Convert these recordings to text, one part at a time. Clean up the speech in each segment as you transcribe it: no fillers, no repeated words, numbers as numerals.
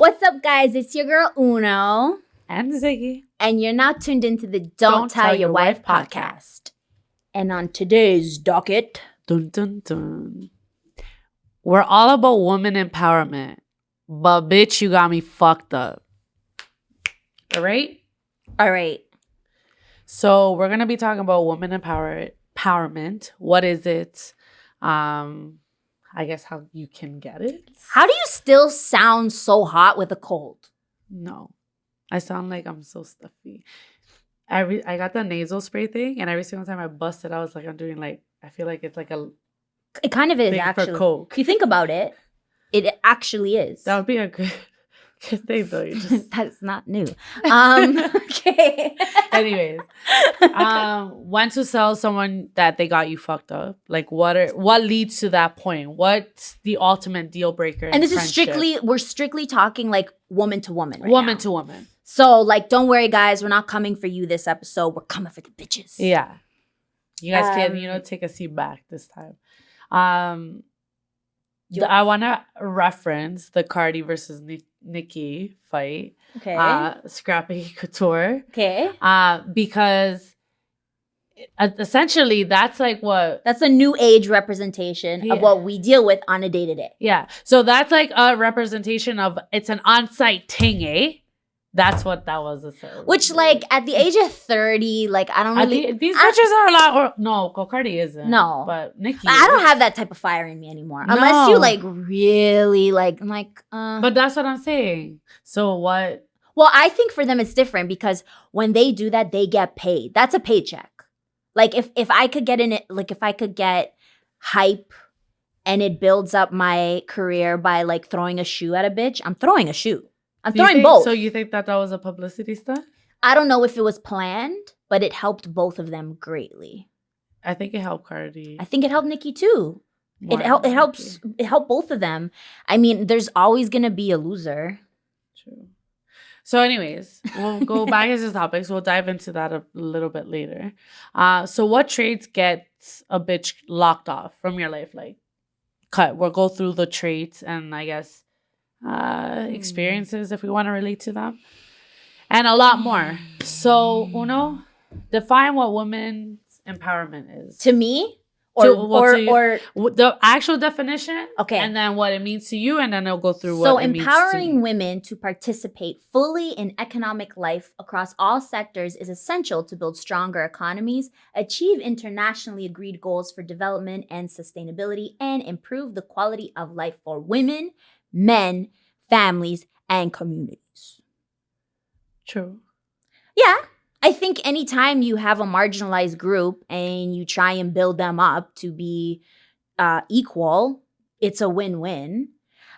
What's up, guys? It's your girl Uno. And Ziggy. And you're now tuned into the Don't Tell Your Wife podcast. And on today's docket... Dun, dun, dun. We're all about woman empowerment. But bitch, you got me fucked up. All right? All right. So we're going to be talking about woman empowerment. What is it? I guess how you can get it. How do you still sound so hot with a cold? No. I sound like I'm so stuffy. I got the nasal spray thing, and every single time I bust it, I was like, I'm doing like, I feel like it's like a... It kind of is, thing actually. for Coke. If you think about it, it actually is. That would be a good thing, though. You just... That's not new. Okay. Anyways, when to tell someone that they got you fucked up? Like, what leads to that point? What's the ultimate deal breaker? And this is we're strictly talking like woman to woman. Woman to woman. So, like, don't worry, guys. We're not coming for you this episode. We're coming for the bitches. Yeah. You guys can, take a seat back this time. I want to reference the Cardi versus Nicki fight. Okay. Scrappy Couture. Okay. Because essentially that's like what... That's a new age representation of what we deal with on a day-to-day. Yeah. So that's like a representation of it's an on-site thing, eh? That's what that was. Which, like, at the age of 30, like, I don't really... These bitches are a lot... No, Cardi isn't. No. But Nicki I don't have that type of fire in me anymore. No. Unless you, like, really, like... I'm like, But that's what I'm saying. So what... Well, I think for them it's different because when they do that, they get paid. That's a paycheck. Like, if I could get in it... Like, if I could get hype and it builds up my career by, like, throwing a shoe at a bitch, I'm throwing a shoe. I'm throwing both. So you think that was a publicity stunt? I don't know if it was planned, but it helped both of them greatly. I think it helped Cardi. I think it helped Nicki too. It helped both of them. I mean, there's always gonna be a loser. True. So anyways, we'll go back into topics. We'll dive into that a little bit later. So what traits gets a bitch locked off from your life? Like, we'll go through the traits and I guess experiences if we want to relate to them, and a lot more. So Uno, define what women's empowerment is to me, or the actual definition. Okay, and then what it means to you, and then I'll go through what it means to me. So empowering women to to participate fully in economic life across all sectors is essential to build stronger economies, achieve internationally agreed goals for development and sustainability, and improve the quality of life for women, men, families, and communities. True. Yeah. I think anytime you have a marginalized group and you try and build them up to be equal, it's a win-win.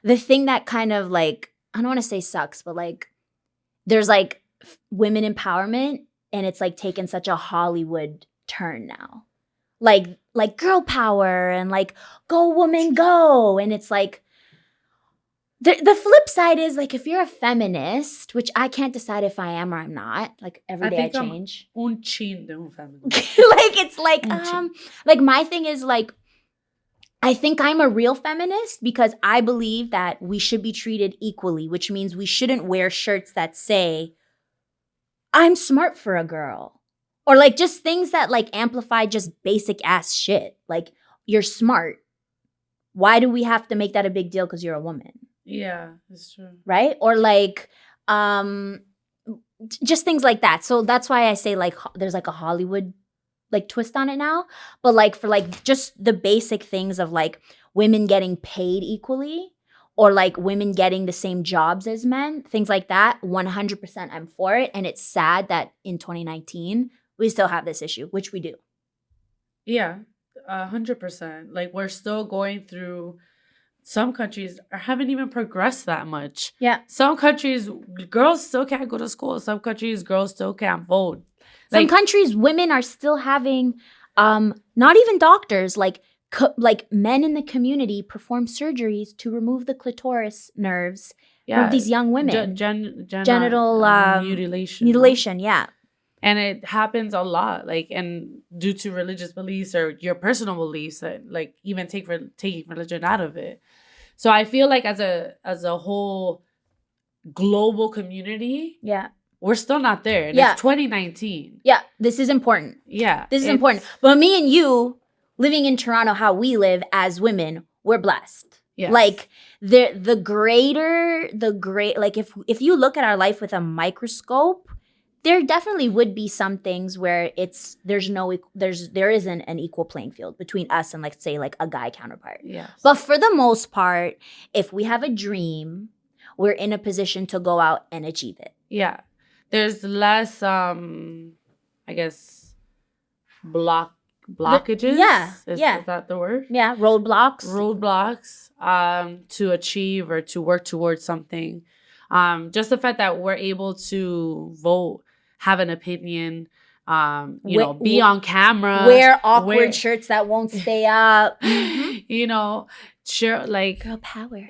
The thing that kind of like, I don't want to say sucks, but like there's like women empowerment and it's like taken such a Hollywood turn now. Like girl power and like go woman go. And it's like, the flip side is, like, if you're a feminist, which I can't decide if I am or I'm not, like, every day I change. Un chin de un feminist. Like, it's like, like, my thing is, like, I think I'm a real feminist because I believe that we should be treated equally, which means we shouldn't wear shirts that say, I'm smart for a girl. Or, like, just things that, like, amplify just basic-ass shit. Like, you're smart. Why do we have to make that a big deal because you're a woman? Yeah, that's true. Right? Or like, just things like that. So that's why I say like, there's like a Hollywood like twist on it now. But like for like just the basic things of like women getting paid equally or like women getting the same jobs as men, things like that, 100% I'm for it. And it's sad that in 2019, we still have this issue, which we do. Yeah, 100%. Like we're still going through... Some countries haven't even progressed that much. Yeah. Some countries, girls still can't go to school. Some countries, girls still can't vote. Some countries, women are still having, not even doctors, like men in the community perform surgeries to remove the clitoris nerves from these young women. Genital mutilation. Mutilation, yeah. And it happens a lot, like, and due to religious beliefs or your personal beliefs, that like even taking religion out of it. So I feel like as a whole global community, Yeah. we're still not there. And Yeah. it's 2019. Yeah. This is important. Yeah. This is important. But me and you living in Toronto, how we live as women, we're blessed. Yes. Like the great, like if you look at our life with a microscope, there definitely would be some things where there isn't an equal playing field between us and, like, say, like a guy counterpart. Yes. But for the most part, if we have a dream, we're in a position to go out and achieve it. Yeah. There's less I guess blockages. Is that the word? Yeah, roadblocks to achieve or to work towards something. Just the fact that we're able to vote, have an opinion, be on camera, wear awkward shirts that won't stay up. Sure, like girl power.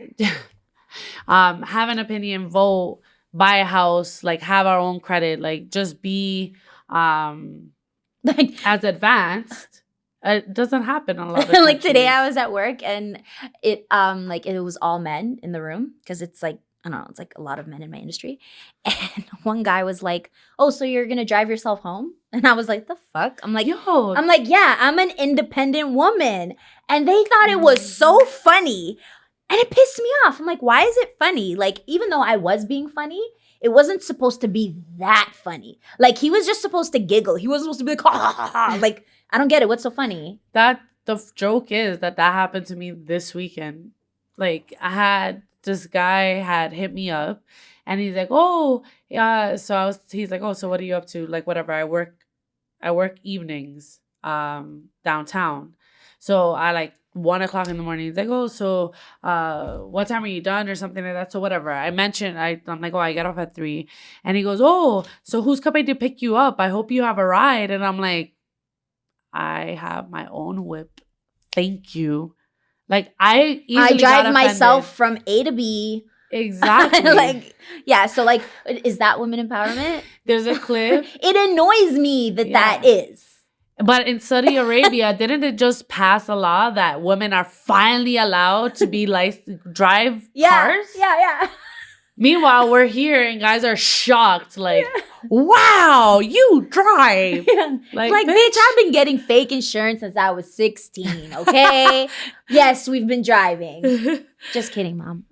Have an opinion, vote, buy a house, like have our own credit, like just be like as advanced. It doesn't happen a lot of like today I was at work and it was all men in the room because it's like, I don't know, it's like a lot of men in my industry. And one guy was like, "Oh, so you're gonna drive yourself home?" And I was like, "The fuck?" I'm like, "Yeah, I'm an independent woman." And they thought it was so funny. And it pissed me off. I'm like, why is it funny? Like, even though I was being funny, it wasn't supposed to be that funny. Like, he was just supposed to giggle. He wasn't supposed to be like, ha, ha, ha, ha. Like, I don't get it. What's so funny? The joke is that happened to me this weekend. Like, this guy had hit me up and he's like, "Oh, yeah." He's like, "Oh, so what are you up to?" Like, whatever. I work evenings, downtown. So I like 1:00 in the morning. He's like, "Oh, so what time are you done?" or something like that. So whatever. I'm like, "Oh, I get off at 3:00. And he goes, "Oh, so who's coming to pick you up? I hope you have a ride." And I'm like, "I have my own whip. Thank you." Like I drive myself from A to B. Exactly. Like, yeah. So like, is that women empowerment? There's a clip. It annoys me that is. But in Saudi Arabia, didn't it just pass a law that women are finally allowed to be drive cars? Yeah. Meanwhile, we're here and guys are shocked. Like, wow, you drive. Yeah. Like, bitch, I've been getting fake insurance since I was 16, okay? Yes, we've been driving. Just kidding, Mom.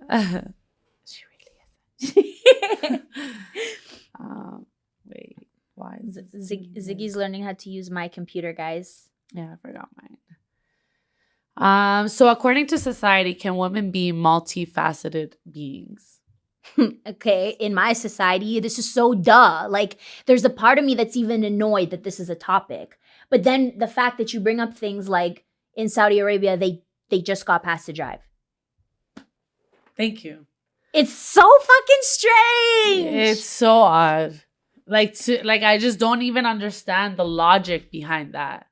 She really isn't. Wait. Why? Ziggy's learning how to use my computer, guys. Yeah, I forgot mine. So according to society, can women be multifaceted beings? Okay, in my society, this is so duh. Like, there's a part of me that's even annoyed that this is a topic. But then the fact that you bring up things like in Saudi Arabia, they just got passed to drive. Thank you. It's so fucking strange. It's so odd. Like I just don't even understand the logic behind that.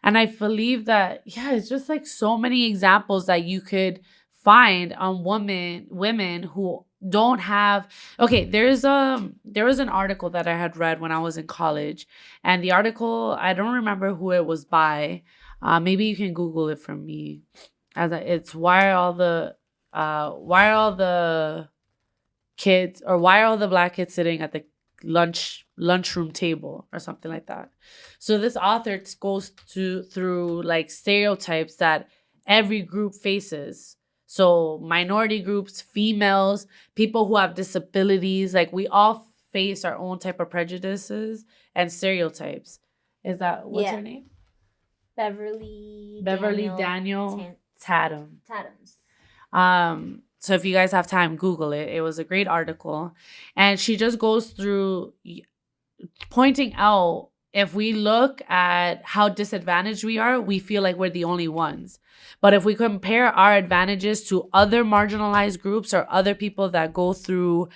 And I believe that, it's just like so many examples that you could find on women who don't have. Okay, there was an article that I had read when I was in college, and the article, I don't remember who it was by. Maybe you can Google it for me. It's why are all the kids, or why are all the black kids sitting at the lunchroom table or something like that. So this author goes through like stereotypes that every group faces. So minority groups, females, people who have disabilities, like we all face our own type of prejudices and stereotypes. Is that what's her name? Beverly Daniel Tatum. Tatums. So if you guys have time, Google it. It was a great article. And she just goes through pointing out, if we look at how disadvantaged we are, we feel like we're the only ones. But if we compare our advantages to other marginalized groups or other people that go through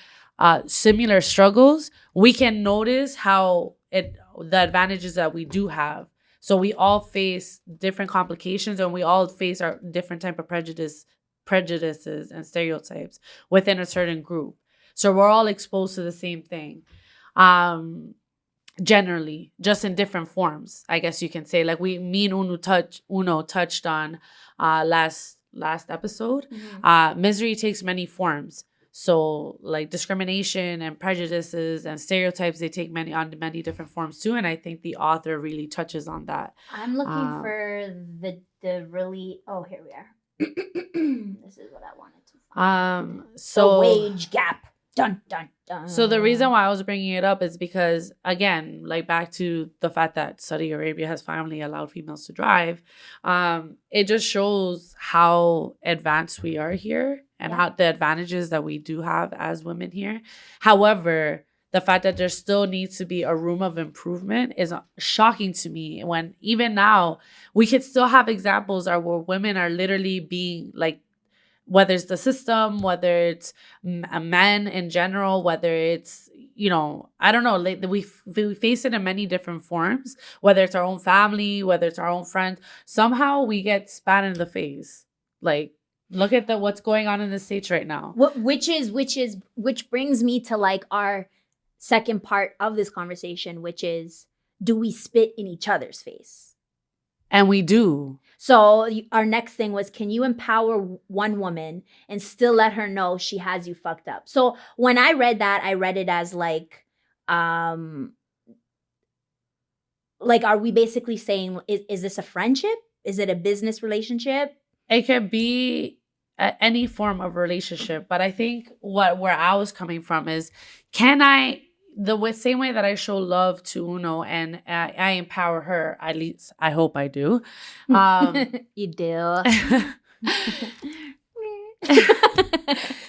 similar struggles, we can notice how the advantages that we do have. So we all face different complications, and we all face our different type of prejudices and stereotypes within a certain group. So we're all exposed to the same thing. Generally, just in different forms, I guess you can say. Like me and Uno touched on last episode. Misery takes many forms. So like discrimination and prejudices and stereotypes, they take many different forms too. And I think the author really touches on that. I'm looking for the really. Oh, here we are. This is what I wanted to find. So the wage gap. Dun dun dun. So the reason why I was bringing it up is because, again, like back to the fact that Saudi Arabia has finally allowed females to drive, it just shows how advanced we are here and how the advantages that we do have as women here. However, the fact that there still needs to be a room of improvement is shocking to me, when even now we could still have examples where women are literally being like, whether it's the system, whether it's men in general, whether it's, you know, I don't know, like we face it in many different forms, whether it's our own family, whether it's our own friends. Somehow we get spat in the face. Like, look at what's going on in the States right now. Which brings me to like our second part of this conversation, which is, do we spit in each other's face? And we do. So our next thing was, can you empower one woman and still let her know she has you fucked up? So when I read that, I read it as like are we basically saying, is this a friendship? Is it a business relationship? It could be any form of relationship. But I think where I was coming from is, can I, the same way that I show love to Uno and I empower her, at least I hope I do. You do.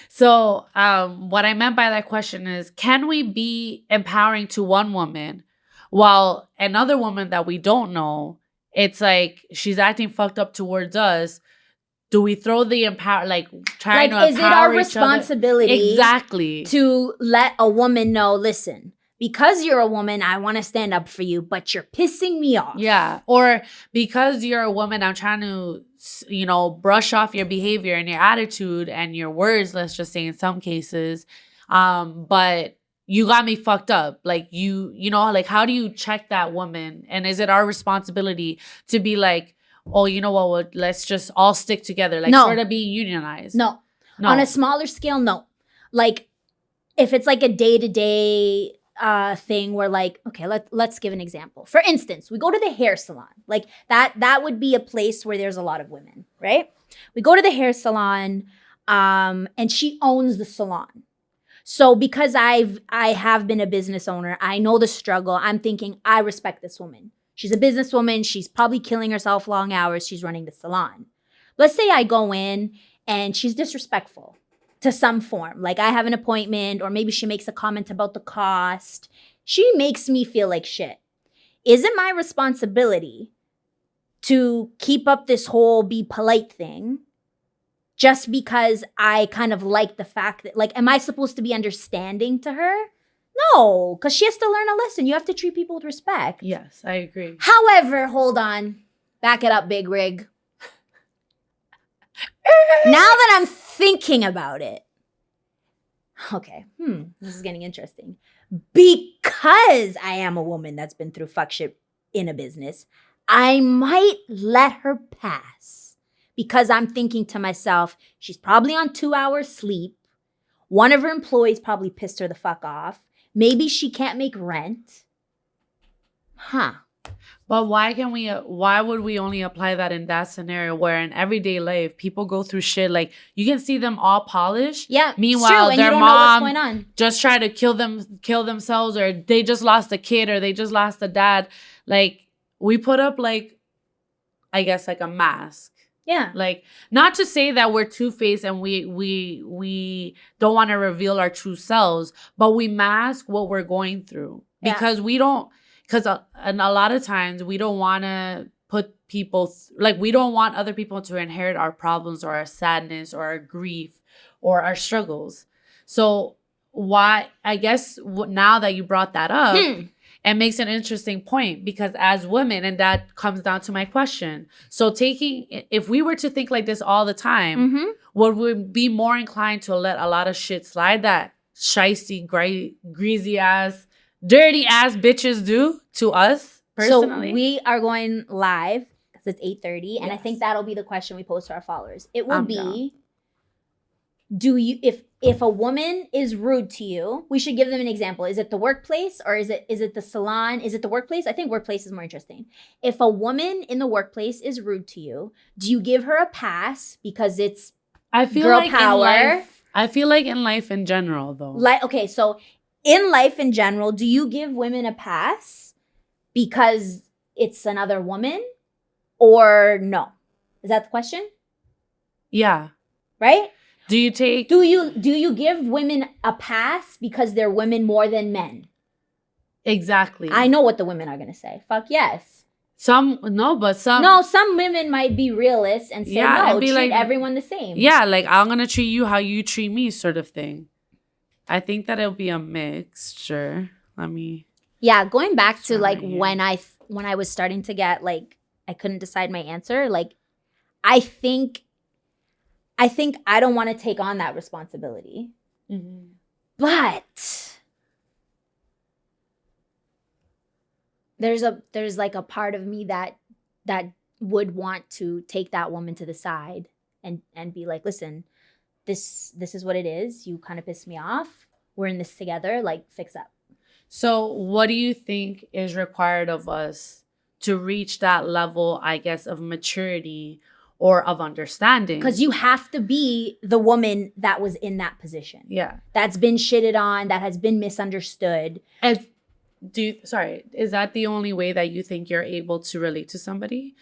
So what I meant by that question is, can we be empowering to one woman while another woman that we don't know, it's like she's acting fucked up towards us? Do we throw the empower, like trying to empower each other? Is it our responsibility exactly to let a woman know, listen, because you're a woman, I want to stand up for you, but you're pissing me off. Yeah. Or because you're a woman, I'm trying to, you know, brush off your behavior and your attitude and your words, let's just say in some cases. But you got me fucked up. Like you know, like how do you check that woman? And is it our responsibility to be like, oh, you know what, let's just all stick together, like sort of be unionized? No. On a smaller scale, no. Like if it's like a day-to-day thing where like, okay, let's give an example. For instance, we go to the hair salon. Like that would be a place where there's a lot of women, right? We go to the hair salon and she owns the salon. So because I have been a business owner, I know the struggle. I'm thinking, I respect this woman. She's a businesswoman. She's probably killing herself long hours. She's running the salon. Let's say I go in and she's disrespectful to some form. Like I have an appointment, or maybe she makes a comment about the cost. She makes me feel like shit. Is it my responsibility to keep up this whole be polite thing just because I kind of like the fact that, like, am I supposed to be understanding to her? No, because she has to learn a lesson. You have to treat people with respect. Yes, I agree. However, hold on. Back it up, Big Rig. Now that I'm thinking about it. Okay, this is getting interesting. Because I am a woman that's been through fuck shit in a business, I might let her pass. Because I'm thinking to myself, she's probably on 2 hours sleep. One of her employees probably pissed her the fuck off. Maybe she can't make rent. But why would we only apply that in that scenario where in everyday life people go through shit, like you can see them all polished. Yeah. Meanwhile, their mom just tried to kill themselves, or they just lost a kid, or they just lost a dad. Like we put up like, I guess like a mask. Yeah. Like, not to say that we're two-faced and we don't want to reveal our true selves, but we mask what we're going through because and a lot of times we don't want to put people, we don't want other people to inherit our problems or our sadness or our grief or our struggles. So why, I guess now that you brought that up, it makes an interesting point, because as women, and that comes down to my question. So if we were to think like this all the time, would we be more inclined to let a lot of shit slide that shiesty, greasy ass, dirty ass bitches do to us personally? So we are going live because it's 8:30, and I think that'll be the question we pose to our followers. It will be, if a woman is rude to you, we should give them an example. Is it the workplace or is it the salon? Is it the workplace? I think workplace is more interesting. If a woman in the workplace is rude to you, do you give her a pass because it's I feel girl like power? I feel like in life in general, though. Okay, so in life in general, do you give women a pass because it's another woman or no? Is that the question? Yeah. Right? Do you give women a pass because they're women more than men? Exactly. I know what the women are going to say. Fuck yes. Some women might be realists and say no, treat everyone the same. Yeah, like I'm going to treat you how you treat me sort of thing. I think that it'll be a mixture. Yeah, going back to like when I was starting to get like I couldn't decide my answer, like I think I don't want to take on that responsibility. Mm-hmm. But there's like a part of me that would want to take that woman to the side and be like, listen, this is what it is. You kind of pissed me off. We're in this together. Like, fix up. So what do you think is required of us to reach that level, I guess, of maturity or of understanding? Because you have to be the woman that was in that position. Yeah. That's been shitted on, that has been misunderstood. Is that the only way that you think you're able to relate to somebody?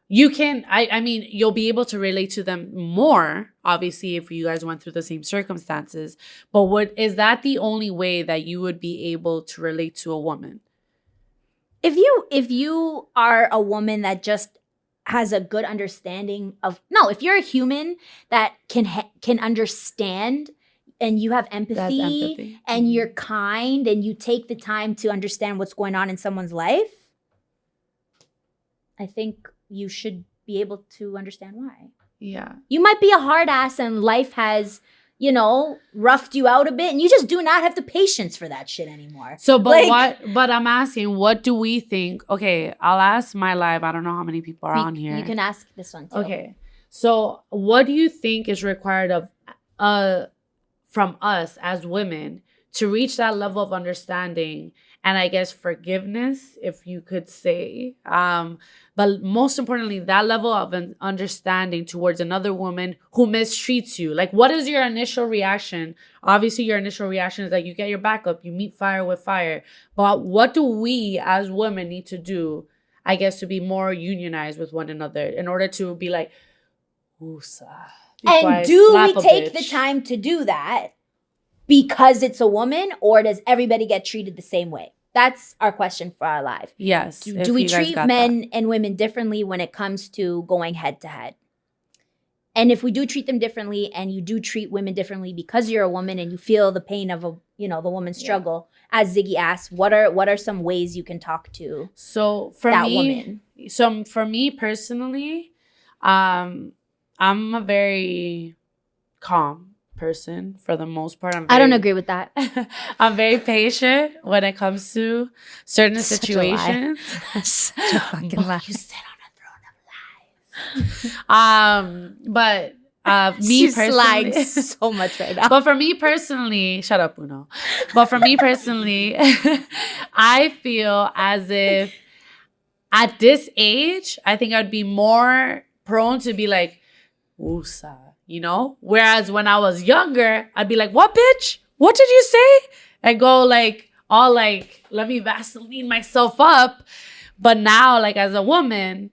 You can, I mean, you'll be able to relate to them more, obviously, if you guys went through the same circumstances. But is that the only way that you would be able to relate to a woman? If you are a woman that just has a good understanding of, if you're a human that can understand and you have empathy and you're kind and you take the time to understand what's going on in someone's life, I think you should be able to understand why. Yeah. You might be a hard ass and life has, roughed you out a bit and you just do not have the patience for that shit anymore. So, but I'm asking, what do we think? Okay, I'll ask my live. I don't know how many people are on here. You can ask this one too. Okay. So what do you think is required of from us as women to reach that level of understanding and I guess forgiveness, if you could say, but most importantly, that level of an understanding towards another woman who mistreats you? Like, what is your initial reaction? Obviously, your initial reaction is that you get your back up, you meet fire with fire. But what do we as women need to do, I guess, to be more unionized with one another in order to be like, "Oosa"? And do we take the time to do that because it's a woman, or does everybody get treated the same way? That's our question for our live. Yes. Do we treat men and women differently when it comes to going head to head? And if we do treat them differently, and you do treat women differently because you're a woman and you feel the pain of the woman's struggle, as Ziggy asked, what are some ways you can talk to woman? So for me personally, I'm a very calm person for the most part. I don't agree with that. I'm very patient when it comes to certain situations. Such a fucking lie. You sit on a throne of lies. But me personally, so much right now. But for me personally, shut up, Uno. But for me personally, I feel as if at this age, I think I'd be more prone to be like, "Oosa." Whereas when I was younger, I'd be like, "What, bitch? What did you say?" I go like, all like, let me Vaseline myself up. But now, like, as a woman,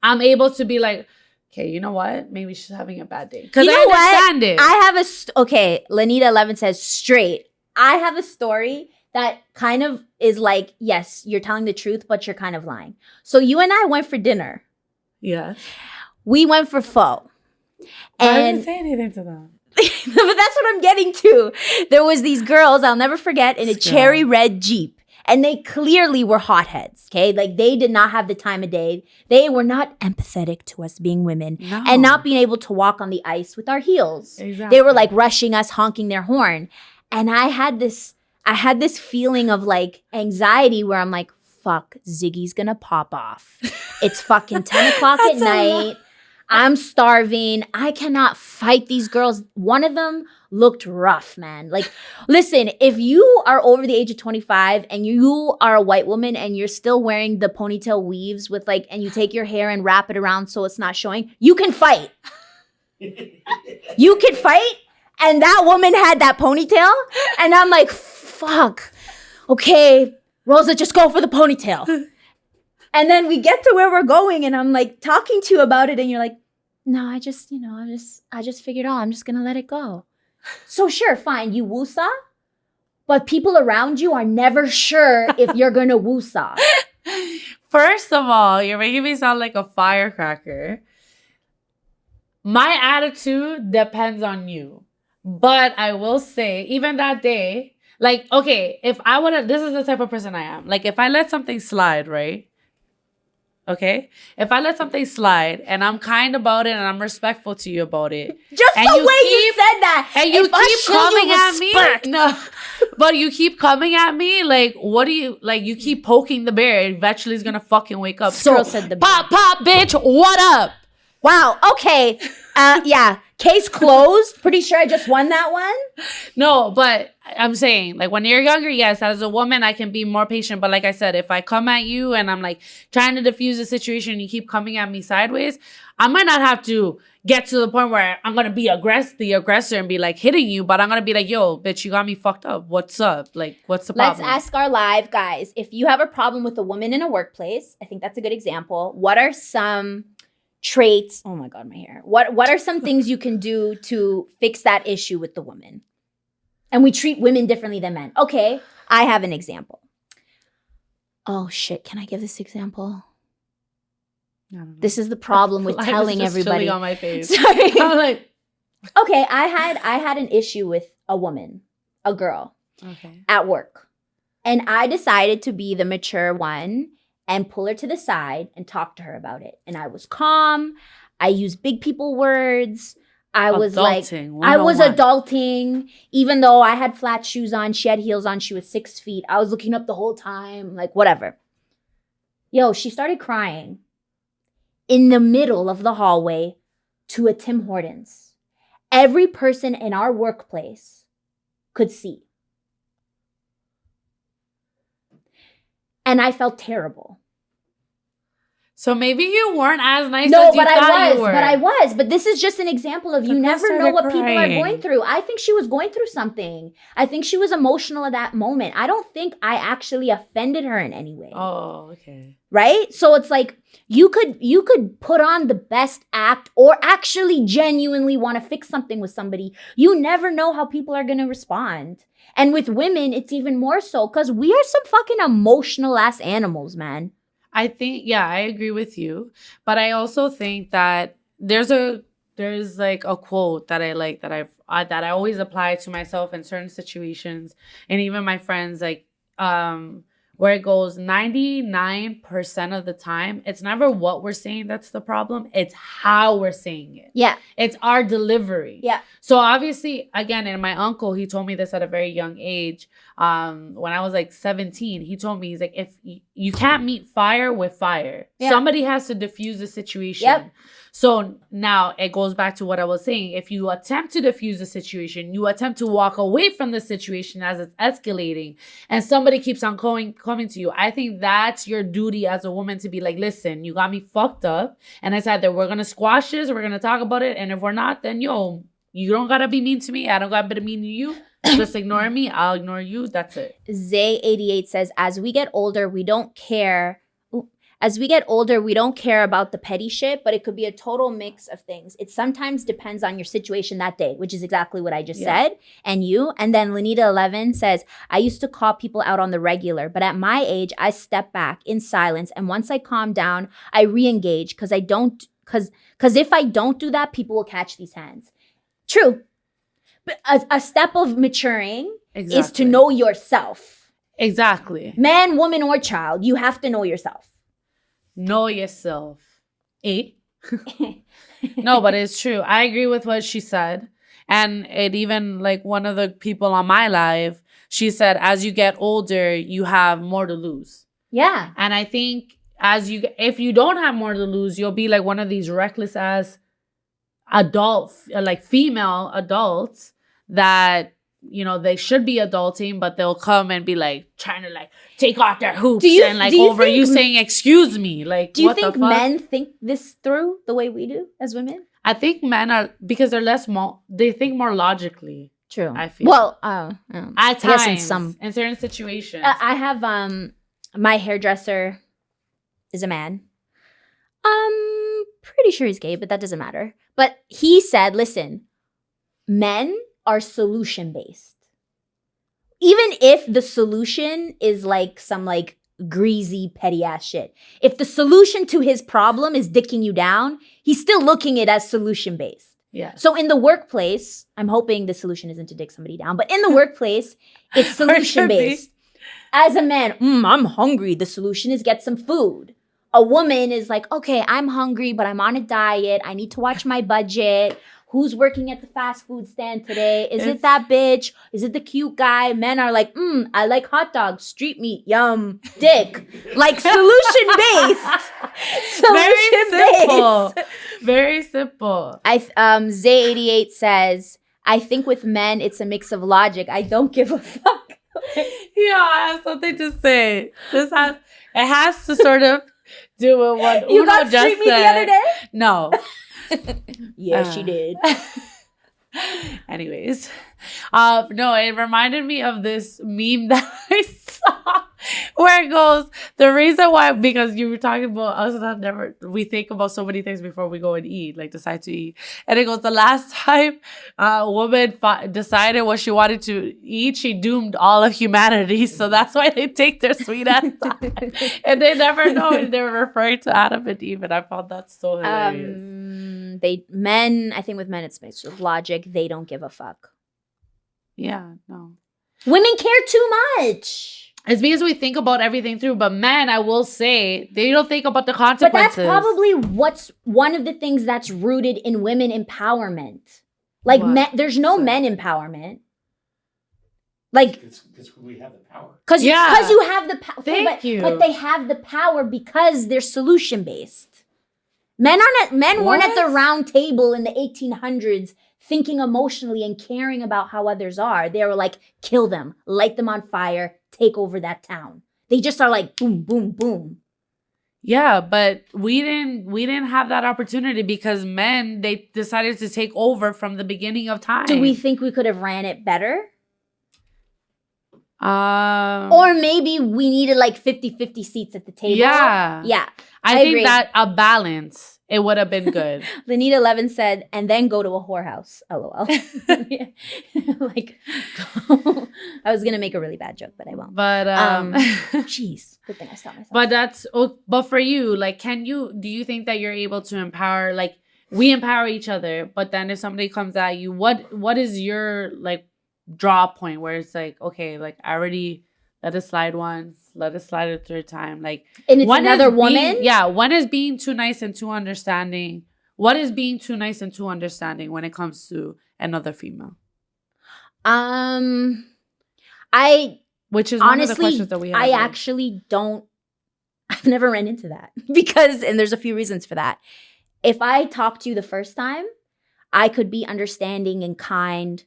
I'm able to be like, okay, you know what? Maybe she's having a bad day. Because I understand it. I have okay, Lanita 11 says straight. I have a story that kind of is like, yes, you're telling the truth, but you're kind of lying. So you and I went for dinner. Yeah. We went for pho. I didn't say anything to them. But that's what I'm getting to. There was these girls, I'll never forget, in a cherry red Jeep. And they clearly were hotheads, okay? Like, they did not have the time of day. They were not empathetic to us being women. No. And not being able to walk on the ice with our heels. Exactly. They were, like, rushing us, honking their horn. And I had this feeling of, like, anxiety where I'm like, fuck, Ziggy's gonna pop off. It's fucking 10 o'clock at night. I'm starving. I cannot fight these girls. One of them looked rough, man. Like, listen, if you are over the age of 25 and you are a white woman and you're still wearing the ponytail weaves with like, and you take your hair and wrap it around so it's not showing, you can fight. You can fight. And that woman had that ponytail. And I'm like, fuck. Okay, Rosa, just go for the ponytail. And then we get to where we're going and I'm like talking to you about it and you're like, no, I just figured, I'm just going to let it go. So sure, fine, you woosah, but people around you are never sure if you're going to woosah. First of all, you're making me sound like a firecracker. My attitude depends on you. But I will say, even that day, like, okay, if I would have, this is the type of person I am. Like, if I let something slide, right? Okay? If I let something slide and I'm kind about it and I'm respectful to you about it. Just the way you said that. And you keep coming at me. No. But you keep coming at me. Like, what do you, like, you keep poking the bear. Eventually it's going to fucking wake up. So, pop, bitch, what up? Wow. Okay. Yeah. Case closed. Pretty sure I just won that one. No, but I'm saying, like, when you're younger, yes, as a woman, I can be more patient. But like I said, if I come at you and I'm like trying to diffuse the situation and you keep coming at me sideways, I might not have to get to the point where I'm going to be the aggressor and be like hitting you. But I'm going to be like, yo, bitch, you got me fucked up. What's up? Like, what's the problem? Let's ask our live guys. If you have a problem with a woman in a workplace, I think that's a good example. What are some traits? Oh my God, my hair. What are some things you can do to fix that issue with the woman? And we treat women differently than men. Okay, I have an example. Oh shit, can I give this example? This is the problem with telling everybody. On my face. Sorry. I'm like, okay, I had an issue with a woman, a girl, at work. And I decided to be the mature one and pull her to the side and talk to her about it. And I was calm. I used big people words. I was adulting. Even though I had flat shoes on, she had heels on, she was 6 feet. I was looking up the whole time, like whatever. Yo, she started crying in the middle of the hallway to a Tim Hortons. Every person in our workplace could see. And I felt terrible. So maybe you weren't as nice as you thought you were. But I was. But this is just an example of you never know what people are going through. I think she was going through something. I think she was emotional at that moment. I don't think I actually offended her in any way. Oh, okay. Right? So it's like you could put on the best act or actually genuinely want to fix something with somebody. You never know how people are going to respond. And with women, it's even more so because we are some fucking emotional ass animals, man. I think, yeah, I agree with you. But I also think that there's like a quote that I like that I always apply to myself in certain situations and even my friends, like where it goes 99% of the time, it's never what we're saying that's the problem. It's how we're saying it. Yeah. It's our delivery. Yeah. So obviously, again, and my uncle, he told me this at a very young age. When I was like 17, he told me, he's like, if you can't meet fire with fire, somebody has to diffuse the situation. Yep. So now it goes back to what I was saying. If you attempt to diffuse the situation, you attempt to walk away from the situation as it's escalating and somebody keeps on coming to you. I think that's your duty as a woman to be like, listen, you got me fucked up. And it's either we're going to squash this, we're going to talk about it. And if we're not, then yo, you don't got to be mean to me. I don't got to be mean to you. Just ignore me. I'll ignore you. That's it. Zay88 says, as we get older, we don't care about the petty shit, but it could be a total mix of things. It sometimes depends on your situation that day, which is exactly what I just said. And you. And then Lanita11 says, I used to call people out on the regular, but at my age, I step back in silence. And once I calm down, I re-engage because if I don't do that, people will catch these hands. True. But a step of maturing is to know yourself. Exactly. Man, woman, or child, you have to know yourself. Know yourself. No, but it's true. I agree with what she said. And it even, like, one of the people on my live, she said, as you get older, you have more to lose. Yeah. And I think if you don't have more to lose, you'll be like one of these reckless ass like female adults that, you know, they should be adulting, but they'll come and be like trying to like take off their hoops and like over you saying, excuse me. Like, do you what think the fuck? men think this through the way we do as women? I think men are, because they're they think more logically. True. I feel. Well, at times, in certain situations. I have my hairdresser is a man. Pretty sure he's gay, but that doesn't matter. But he said, listen, men are solution based. Even if the solution is like some like greasy petty ass shit. If the solution to his problem is dicking you down, he's still looking at it as solution based. Yeah. So in the workplace, I'm hoping the solution isn't to dick somebody down, but in the workplace, it's solution based. As a man, I'm hungry. The solution is get some food. A woman is like, okay, I'm hungry, but I'm on a diet. I need to watch my budget. Who's working at the fast food stand today? Is it that bitch? Is it the cute guy? Men are like, I like hot dogs, street meat, yum, dick. Like solution-based. Very simple. Zay88 says, I think with men, it's a mix of logic. I don't give a fuck. Yeah, I have something to say. It has to sort of do with what you Uno got just street meat said. the other day? No. Yeah, she did. Anyways, no, it reminded me of this meme that I saw where it goes, the reason why, because you were talking about us, we think about so many things before we go and eat, like decide to eat. And it goes, the last time a woman decided what she wanted to eat, she doomed all of humanity. So that's why they take their sweet ass time. And they never know if they were referring to Adam and Eve. And I found that so hilarious. I think with men, it's mixed with logic. They don't give a fuck. Yeah, no. Women care too much. It's because we think about everything through. But men, I will say, they don't think about the consequences. But that's probably what's one of the things that's rooted in women empowerment. Like, there's no men empowerment. Like, because we have the power. Because you have the power. Thank you. But they have the power because they're solution based. Men weren't at the round table in the 1800s thinking emotionally and caring about how others are. They were like, kill them, light them on fire, take over that town. They just are like, boom, boom, boom. Yeah, but we didn't have that opportunity because men, they decided to take over from the beginning of time. Do we think we could have ran it better? Or maybe we needed like 50-50 seats at the table. Yeah. Yeah. I think agree. That a balance, it would have been good. Lenita Levin said, and then go to a whorehouse. LOL. Like, I was going to make a really bad joke, but I won't. But, jeez. Good thing I stopped But myself. but for you, like, do you think that you're able to empower, like, we empower each other, but then if somebody comes at you, what is your, like, draw point where it's like, okay, like, I already let it slide once, let it slide a third time, like, and it's another woman. One is being too nice and too understanding. What is being too nice and too understanding when it comes to another female? Which is honestly, one of the questions that we have. I actually don't. I've never ran into that because, and there's a few reasons for that. If I talk to you the first time, I could be understanding and kind.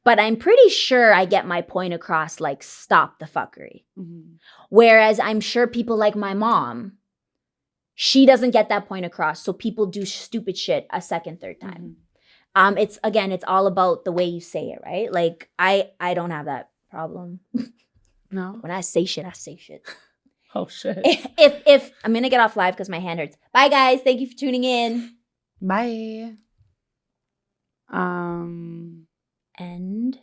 But I'm pretty sure I get my point across, like, stop the fuckery. Mm-hmm. Whereas I'm sure people like my mom, she doesn't get that point across. So people do stupid shit a second, third time. Mm-hmm. It's all about the way you say it, right? Like, I don't have that problem. No. When I say shit, I say shit. Oh, shit. If I'm going to get off live because my hand hurts. Bye, guys. Thank you for tuning in. Bye. End,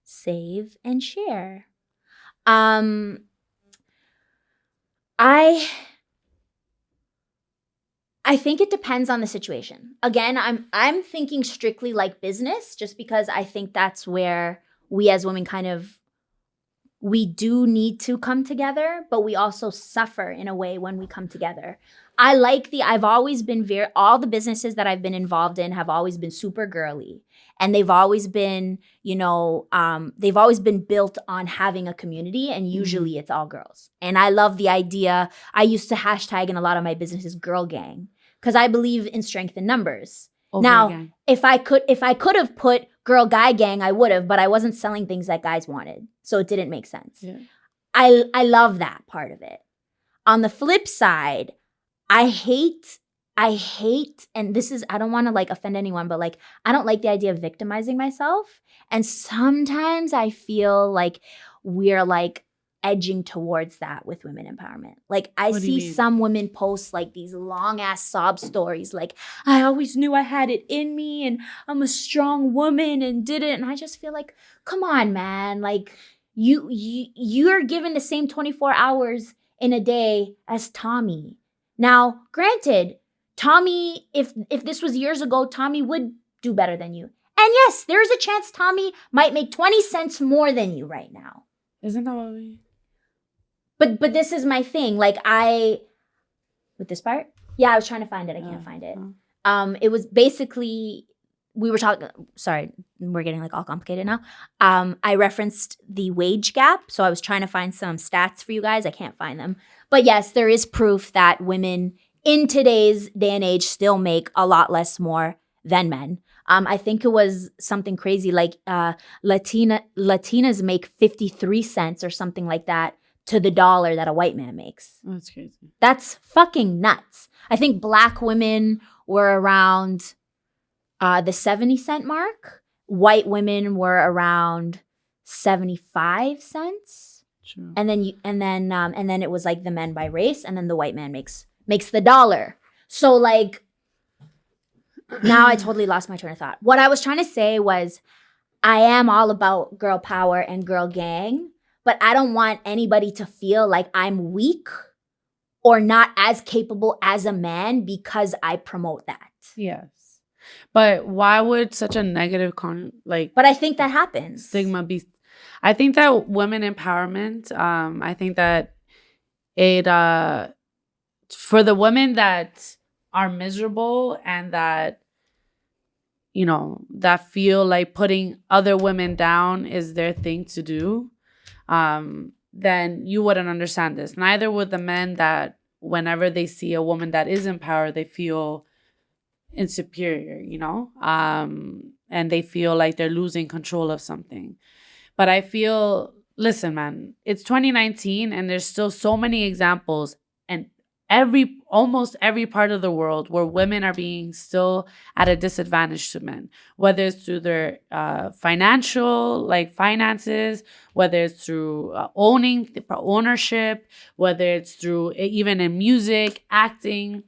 save, and share. I think it depends on the situation. Again, I'm thinking strictly like business, just because I think that's where we as women we do need to come together, but we also suffer in a way when we come together. I've always been all the businesses that I've been involved in have always been super girly. And they've always been, they've always been built on having a community, and usually it's all girls. And I love the idea. I used to hashtag in a lot of my businesses, girl gang, because I believe in strength in numbers. Over Now, again. if I could have put girl guy gang, I would have, but I wasn't selling things that guys wanted. So it didn't make sense. Yeah. I love that part of it. On the flip side, I hate, and this is, I don't want to like offend anyone, but like, I don't like the idea of victimizing myself. And sometimes I feel like we're like edging towards that with women empowerment. Like I What do you see mean? some women post like these long ass sob stories. Like, I always knew I had it in me and I'm a strong woman and did it. And I just feel like, come on, man. Like you're given the same 24 hours in a day as Tommy. Now, granted, Tommy, if this was years ago, Tommy would do better than you. And yes, there's a chance Tommy might make 20 cents more than you right now. Isn't that what we... But this is my thing. Like with this part? Yeah, I was trying to find it. I can't find it. It was basically, we were talking, sorry, we're getting like all complicated now. I referenced the wage gap. So I was trying to find some stats for you guys. I can't find them. But yes, there is proof that women in today's day and age still make a lot less more than men. I think it was something crazy like Latinas make 53 cents or something like that to the dollar that a white man makes. That's crazy. That's fucking nuts. I think black women were around the 70 cent mark. White women were around 75 cents. True. And then it was like the men by race, and then the white man makes the dollar. So like now I totally lost my train of thought. What I was trying to say was I am all about girl power and girl gang, but I don't want anybody to feel like I'm weak or not as capable as a man because I promote that. Yes. But why would such a negative But I think that happens. Stigma be... I think that women empowerment, I think that it for the women that are miserable and that, you know, that feel like putting other women down is their thing to do, then you wouldn't understand this. Neither would the men that whenever they see a woman that is in power, they feel insecure, you know, and they feel like they're losing control of something. But I feel, listen, man, it's 2019 and there's still so many examples and almost every part of the world where women are being still at a disadvantage to men, whether it's through their finances, whether it's through ownership, whether it's through even in music, acting,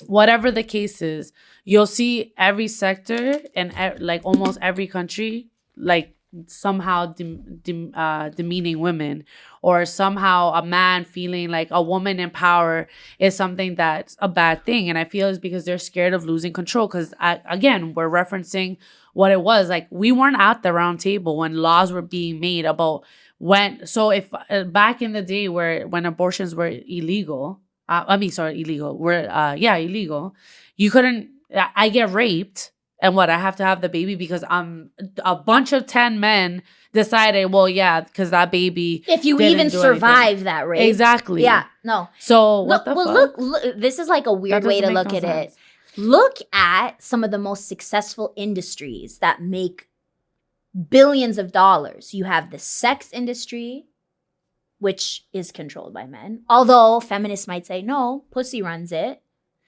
whatever the case is. You'll see every sector and like almost every country like somehow demeaning women, or somehow a man feeling like a woman in power is something that's a bad thing. And I feel it's because they're scared of losing control. Because again, we're referencing what it was like. We weren't at the round table when laws were being made about when. So if back in the day when abortions were illegal, illegal. Illegal. You couldn't. I get raped. And what, I have to have the baby because a bunch of 10 men decided, well, yeah, because that baby. If you even survive that rape. Exactly. Yeah, no. So what the fuck? Look, this is like a weird way to look at it. Look at some of the most successful industries that make billions of dollars. You have the sex industry, which is controlled by men. Although feminists might say, no, pussy runs it.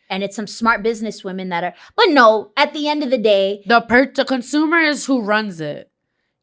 And it's some smart business women that are, but no, at the end of the day. The consumer is who runs it.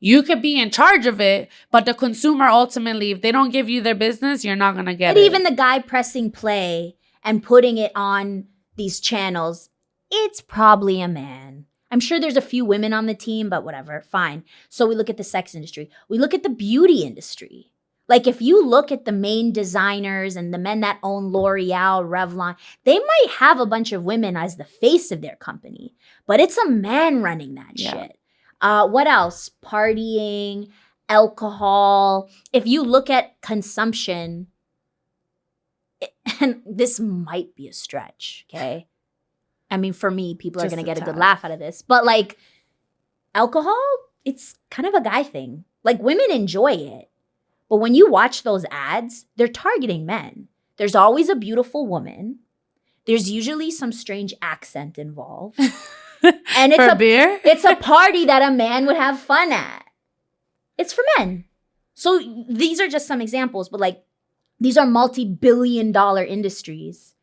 You could be in charge of it, but the consumer ultimately, if they don't give you their business, you're not going to get it. But even the guy pressing play and putting it on these channels, it's probably a man. I'm sure there's a few women on the team, but whatever, fine. So we look at the sex industry. We look at the beauty industry. Like if you look at the main designers and the men that own L'Oreal, Revlon, they might have a bunch of women as the face of their company, but it's a man running that shit. What else? Partying, alcohol. If you look at consumption, and this might be a stretch, okay? I mean, for me, people are going to get a good laugh out of this, but like alcohol, it's kind of a guy thing. Like women enjoy it. But when you watch those ads, they're targeting men. There's always a beautiful woman. There's usually some strange accent involved. And For beer? it's a party that a man would have fun at. It's for men. So these are just some examples, but like these are multi-billion-dollar industries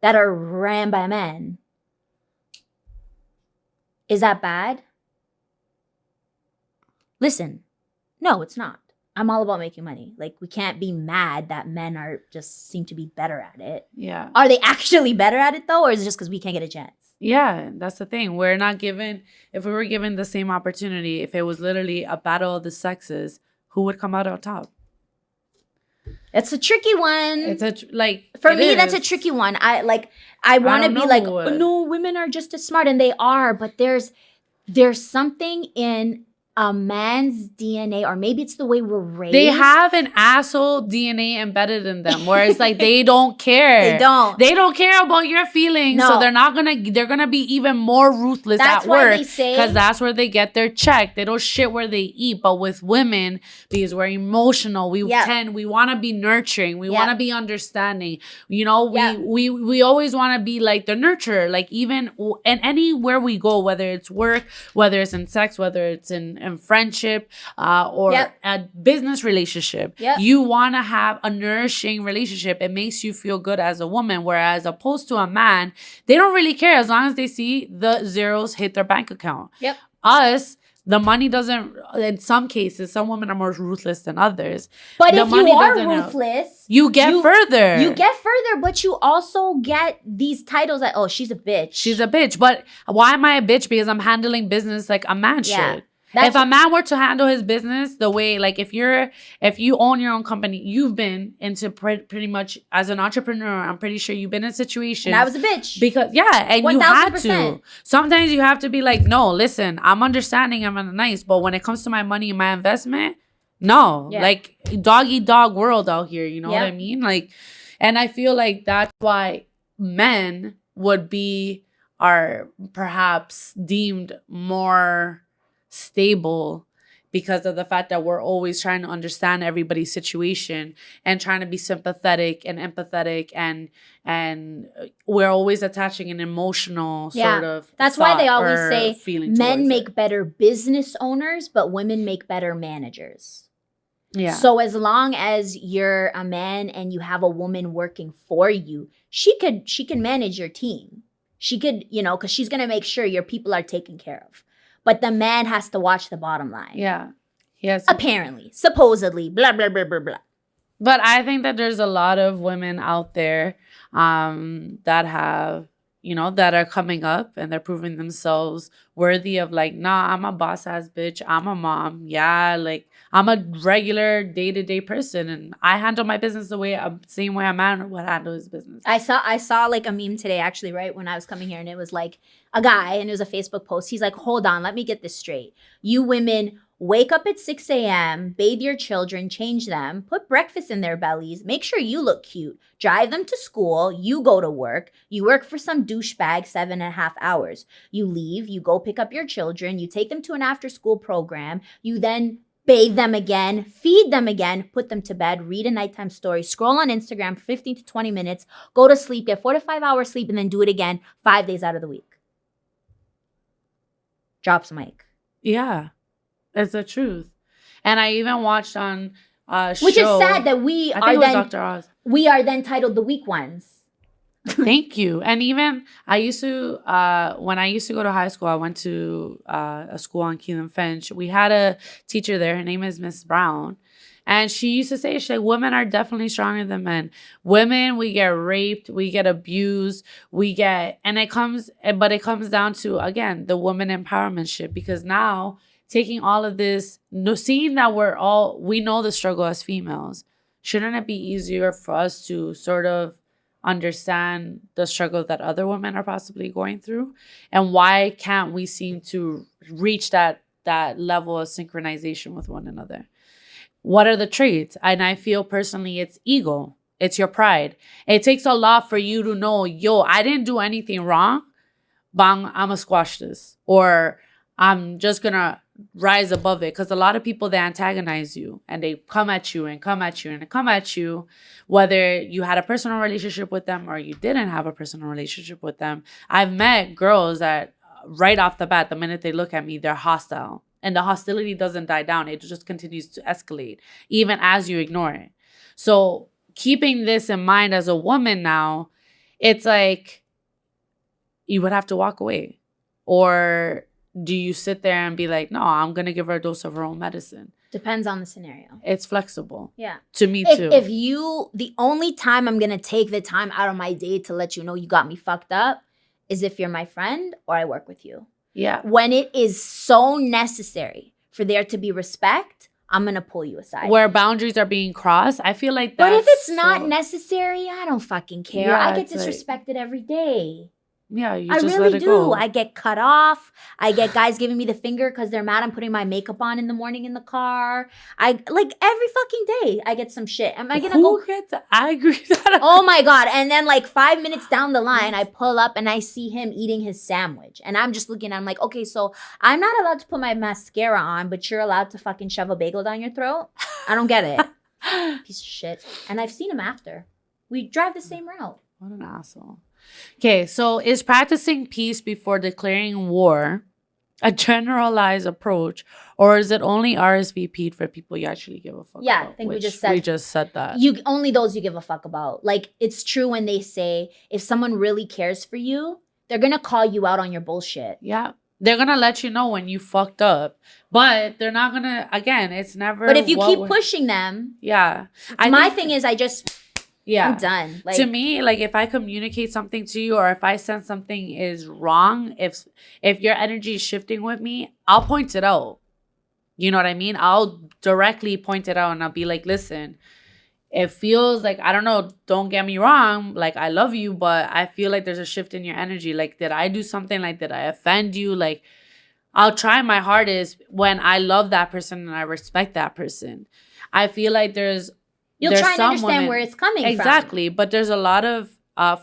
that are ran by men. Is that bad? Listen, no, it's not. I'm all about making money. Like, we can't be mad that men are just seem to be better at it. Yeah. Are they actually better at it though, or is it just because we can't get a chance? Yeah, that's the thing. We're not given, if we were given the same opportunity, if it was literally a battle of the sexes, who would come out on top? It's a tricky one. It's for me, that's a tricky one. I want to be like, know. oh, no, women are just as smart, and they are, but there's something in a man's DNA, or maybe it's the way we're raised. They have an asshole DNA embedded in them, where it's like they don't care. They don't care about your feelings, so they're gonna be even more ruthless at work, because that's where they get their check. They don't shit where they eat. But with women, because we're emotional, we want to be nurturing, we want to be understanding. You know, we always want to be like the nurturer. Like, even and anywhere we go, whether it's work, whether it's in sex, whether it's in friendship, or a business relationship, you want to have a nourishing relationship. It makes you feel good as a woman, whereas opposed to a man, they don't really care as long as they see the zeros hit their bank account. Us, the money doesn't, in some cases, some women are more ruthless than others. But if you are ruthless, you get further. You get further, but you also get these titles that, oh, she's a bitch. She's a bitch. But why am I a bitch? Because I'm handling business like a man should. If a man were to handle his business the way, like, if you own your own company, you've been into pretty much as an entrepreneur, I'm pretty sure you've been in situations. And I was a bitch. Because, and 1, you had to. Sometimes you have to be like, no, listen, I'm understanding, I'm nice, but when it comes to my money and my investment, no. Like, dog eat dog world out here, you know what I mean? Like, and I feel like that's why men are perhaps deemed more stable, because of the fact that we're always trying to understand everybody's situation and trying to be sympathetic and empathetic, and we're always attaching an emotional sort of. That's why they always say men make better business owners, but women make better managers. Yeah. So as long as you're a man and you have a woman working for you, she can manage your team. She could, because she's gonna make sure your people are taken care of. But the man has to watch the bottom line. Yeah. Yes. Apparently. Supposedly. Blah, blah, blah, blah, blah. But I think that there's a lot of women out there that have, that are coming up and they're proving themselves worthy of, like, nah, I'm a boss-ass bitch. I'm a mom. Yeah, like, I'm a regular day-to-day person, and I handle my business the same way a man would handle his business. I saw like a meme today, actually, right when I was coming here, and it was like a guy, and it was a Facebook post. He's like, hold on, let me get this straight. You women wake up at 6 a.m., bathe your children, change them, put breakfast in their bellies, make sure you look cute, drive them to school, you go to work, you work for some douchebag 7.5 hours. You leave, you go pick up your children, you take them to an after-school program, you then bathe them again, feed them again, put them to bed, read a nighttime story, scroll on Instagram for 15 to 20 minutes, go to sleep, get 4 to 5 hours sleep, and then do it again 5 days out of the week. Drops mic. Yeah, it's the truth. And I even watched on which is sad that we are then titled the weak ones. Thank you. And even I used to, when I used to go to high school, I went to a school on Keelan Finch. We had a teacher there. Her name is Miss Brown. And she used to say, she's like, women are definitely stronger than men. Women, we get raped, we get abused, and it comes down to, again, the woman empowerment shit. Because now, taking all of this, seeing that we know the struggle as females, shouldn't it be easier for us to sort of understand the struggle that other women are possibly going through? And why can't we seem to reach that level of synchronization with one another? What are the traits? And I feel personally it's ego. It's your pride. It takes a lot for you to know, I didn't do anything wrong, but I'm going to squash this. Or I'm just going to rise above it. Because a lot of people, they antagonize you and they come at you and come at you and come at you, whether you had a personal relationship with them or you didn't have a personal relationship with them. I've met girls that right off the bat, the minute they look at me, they're hostile. And the hostility doesn't die down. It just continues to escalate, even as you ignore it. So keeping this in mind as a woman now, it's like you would have to walk away. Or do you sit there and be like, no, I'm going to give her a dose of her own medicine? Depends on the scenario. It's flexible. Yeah. To me, too. If the only time I'm going to take the time out of my day to let you know you got me fucked up is if you're my friend or I work with you. Yeah. When it is so necessary for there to be respect, I'm going to pull you aside. Where boundaries are being crossed, I feel like that's... But if it's not necessary, I don't fucking care. Yeah, I get disrespected every day. Yeah, you I just really let it do. go. I get cut off. I get guys giving me the finger because they're mad I'm putting my makeup on in the morning in the car. Like every fucking day, I get some shit. Am I gonna Who gets angry at that? Oh my God. And then like 5 minutes down the line, I pull up and I see him eating his sandwich. And I'm just looking, I'm like, okay, so I'm not allowed to put my mascara on, but you're allowed to fucking shove a bagel down your throat? I don't get it. Piece of shit. And I've seen him after. We drive the same route. What an asshole. Okay, so is practicing peace before declaring war a generalized approach, or is it only RSVP'd for people you actually give a fuck about? Yeah, I think we just said that. You only those you give a fuck about. Like, it's true when they say if someone really cares for you, they're gonna call you out on your bullshit. Yeah. They're gonna let you know when you fucked up. But they're not gonna, again, it's never. But if you keep pushing them, yeah. My thing is I'm done. Like, to me, like if I communicate something to you or if I sense something is wrong, if your energy is shifting with me, I'll point it out. You know what I mean? I'll directly point it out and I'll be like, listen, it feels like, I don't know, don't get me wrong, like I love you, but I feel like there's a shift in your energy. Like, did I do something? Like, did I offend you? Like, I'll try my hardest when I love that person and I respect that person. I feel like You'll try and understand where it's coming from. Exactly. But there's a lot of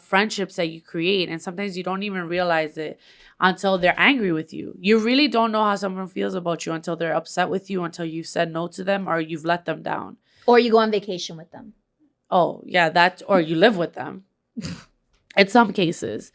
friendships that you create. And sometimes you don't even realize it until they're angry with you. You really don't know how someone feels about you until they're upset with you, until you've said no to them or you've let them down. Or you go on vacation with them. Oh, yeah. Or you live with them. In some cases.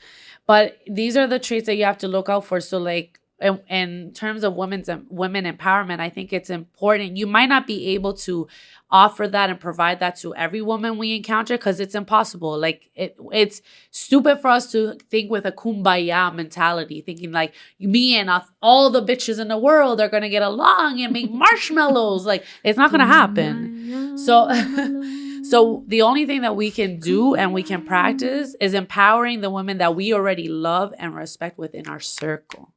But these are the traits that you have to look out for. So like, in terms of women empowerment, I think it's important. You might not be able to offer that and provide that to every woman we encounter because it's impossible. Like it's stupid for us to think with a kumbaya mentality, thinking like me and all the bitches in the world are gonna get along and make marshmallows. Like it's not gonna happen. So the only thing that we can do and we can practice is empowering the women that we already love and respect within our circle.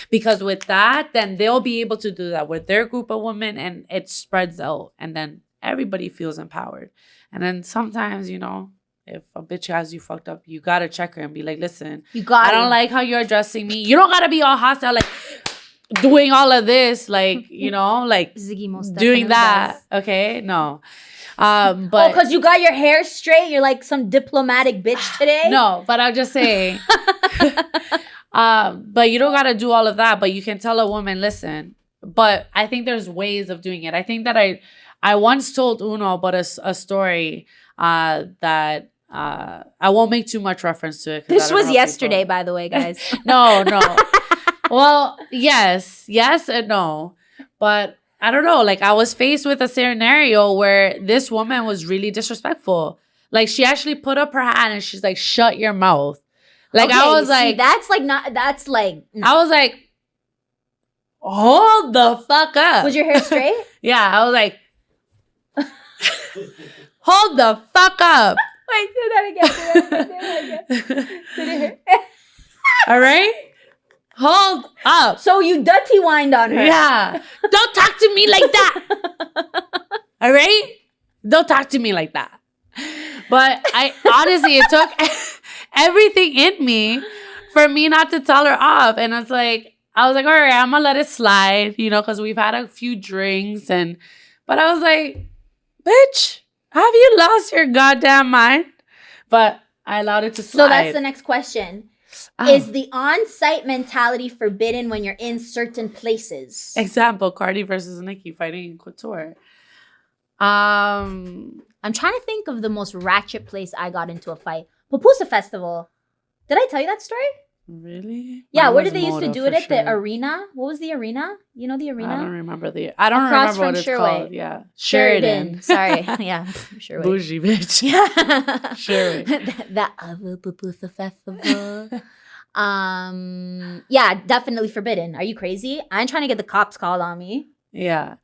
Because with that, then they'll be able to do that with their group of women and it spreads out. And then everybody feels empowered. And then sometimes, you know, if a bitch has you fucked up, you got to check her and be like, listen, I don't like how you're addressing me. You don't got to be all hostile, like doing all of this, like, you know, like doing that. Okay, no. But because you got your hair straight, you're like some diplomatic bitch today. No, but I'll just say... but you don't got to do all of that, but you can tell a woman, listen, but I think there's ways of doing it. I think that I once told Uno about a story that I won't make too much reference to it. This was yesterday, by the way, guys. No. Well, yes and no. But I don't know. Like I was faced with a scenario where this woman was really disrespectful. Like she actually put up her hand and she's like, shut your mouth. Like, okay, I was like... I was like, hold the fuck up. Was your hair straight? Yeah, I was like, hold the fuck up. Wait, do that again. All right? Hold up. So you dirty whined on her. Yeah. Don't talk to me like that. All right? Don't talk to me like that. But honestly, it took... everything in me for me not to tell her off. And it's like, I was like, all right, I'm gonna let it slide, you know, because we've had a few drinks. But I was like, bitch, have you lost your goddamn mind? But I allowed it to slide. So that's the next question. Is the on-site mentality forbidden when you're in certain places? Example, Cardi versus Nicki fighting in Couture. I'm trying to think of the most ratchet place I got into a fight. Pupusa Festival. Did I tell you that story? Really? Yeah, Mine where was did they used to Moda do for it at? The sure. arena? What was the arena? You know the I don't arena? remember I don't Across remember what from it's Sherway. called. Yeah. Sheridan. Sorry. Yeah. Sherway. Bougie bitch. Yeah. Sherway. That festival. Yeah, definitely forbidden. Are you crazy? I ain't trying to get the cops called on me. Yeah.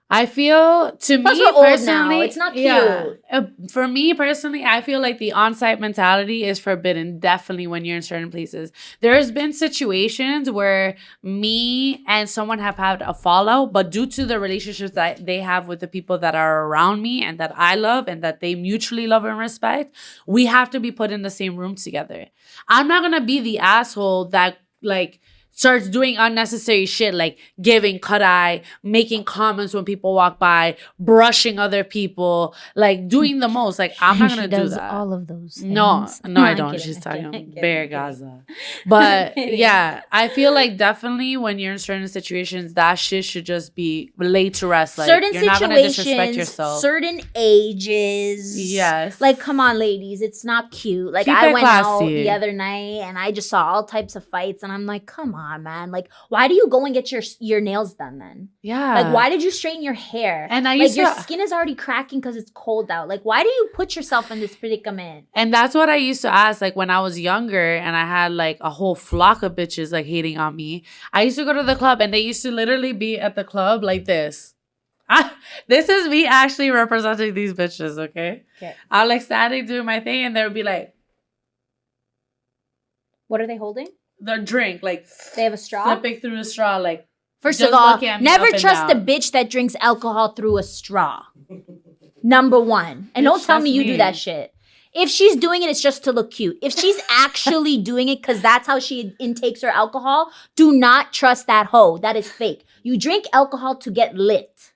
I feel, to Plus, me we're old personally, now. It's not yeah, cute. for me personally, I feel like the on-site mentality is forbidden, definitely when you're in certain places. There's been situations where me and someone have had a fallout, but due to the relationships that they have with the people that are around me and that I love and that they mutually love and respect, we have to be put in the same room together. I'm not gonna be the asshole that like starts doing unnecessary shit like giving cut eye, making comments when people walk by, brushing other people, like doing the most. Like, I'm not gonna do that. All of those things. No, I I'm don't. kidding, She's I'm talking kidding, I'm Bear kidding, I'm kidding. Gaza. But kidding. yeah, I feel like definitely when you're in certain situations, that shit should just be laid to rest. Like, Certain you're not gonna disrespect situations, yourself. certain ages. Yes. Like, come on, ladies. It's not cute. Like, Keep I it went out classy. the other night and I just saw all types of fights. And I'm like, come on, man. Like, why do you go and get your nails done then? Yeah. Like, why did you straighten your hair? And I like, used your to, skin is already cracking because it's cold out. Like, why do you put yourself in this predicament? and that's what I used to ask, like, when I was younger and I had, like, a whole flock of bitches, like, hating on me. I used to go to the club and they used to literally be at the club like this. This is me actually representing these bitches, okay? Okay. I'll, like, standing doing my thing and they would be like, What are they holding? their drink, like, They have a straw? slipping through a straw, like, First just of all, looking at me never up and trust a down. bitch that drinks alcohol through a straw. Number one. And Bitch, don't tell that's me you do me. that shit. If she's doing it, it's just to look cute. If she's actually doing it because that's how she intakes her alcohol, do not trust that hoe. That is fake. You drink alcohol to get lit.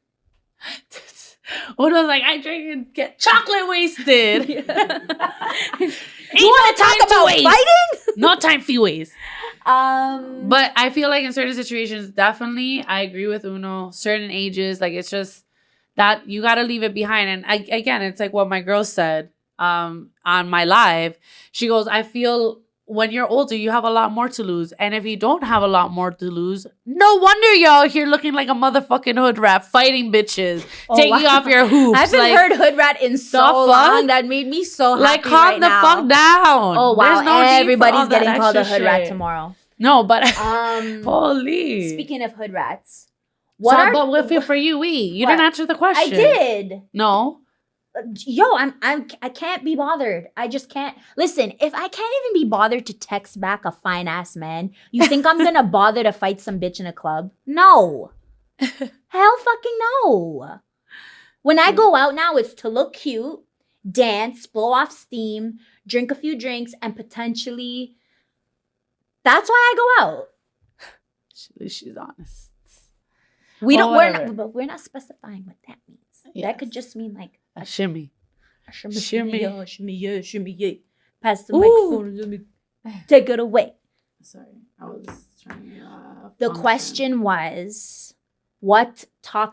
What was like, I drink and get chocolate wasted. You want to talk about fighting? No time for waste. But But I feel like in certain situations, definitely, I agree with Uno. Certain ages, like, it's just that you got to leave it behind. And again, it's like what my girl said on my live. She goes, I feel when you're older, you have a lot more to lose. And if you don't have a lot more to lose, no wonder y'all here looking like a motherfucking hood rat, fighting bitches, taking off your hoops. I haven't heard hood rat in so long. fuck? That made me so happy Like, calm right the now. fuck down. Oh, wow. There's no need for Everybody's all that getting called a extra hood rat shit. tomorrow. No, but Holy. Speaking of hood rats, what for you, you what? didn't answer the question. I did. No. Yo, I can't be bothered. I just can't. Listen, if I can't even be bothered to text back a fine ass man, you think I'm gonna bother to fight some bitch in a club? No. Hell fucking no. When I go out now, it's to look cute, dance, blow off steam, drink a few drinks, and potentially. That's why I go out. She's honest. We're not specifying what that means. Yes. That could just mean like A shimmy. shimmy, yeah. Pass the microphone and let me take it away. Sorry, I was trying to. The question was, what are